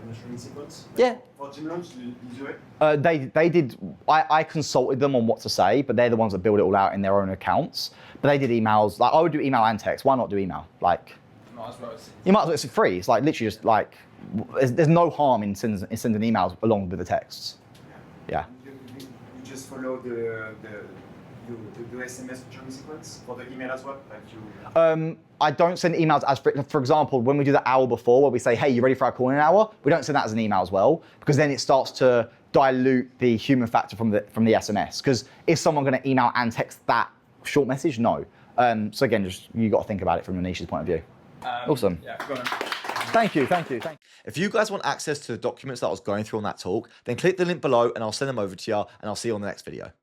insurance sequence? Yeah. For gym launch, do you do it? They did. I consulted them on what to say, but they're the ones that build it all out in their own accounts. But they did emails. Like, I would do email and text. Why not do email? Like, you might as well. It's free. It's like literally just like there's no harm in sending emails along with the texts. Yeah. You just follow the SMS journey sequence for the email as well? Like you... I don't send emails as, for example, when we do the hour before where we say, hey, you ready for our call in an hour? We don't send that as an email as well, because then it starts to dilute the human factor from the SMS. Because is someone going to email and text that short message? No. So again, just you got to think about it from a niche's point of view. Awesome. Yeah, go on. Thank you. If you guys want access to the documents that I was going through on that talk, then click the link below and I'll send them over to you, and I'll see you on the next video.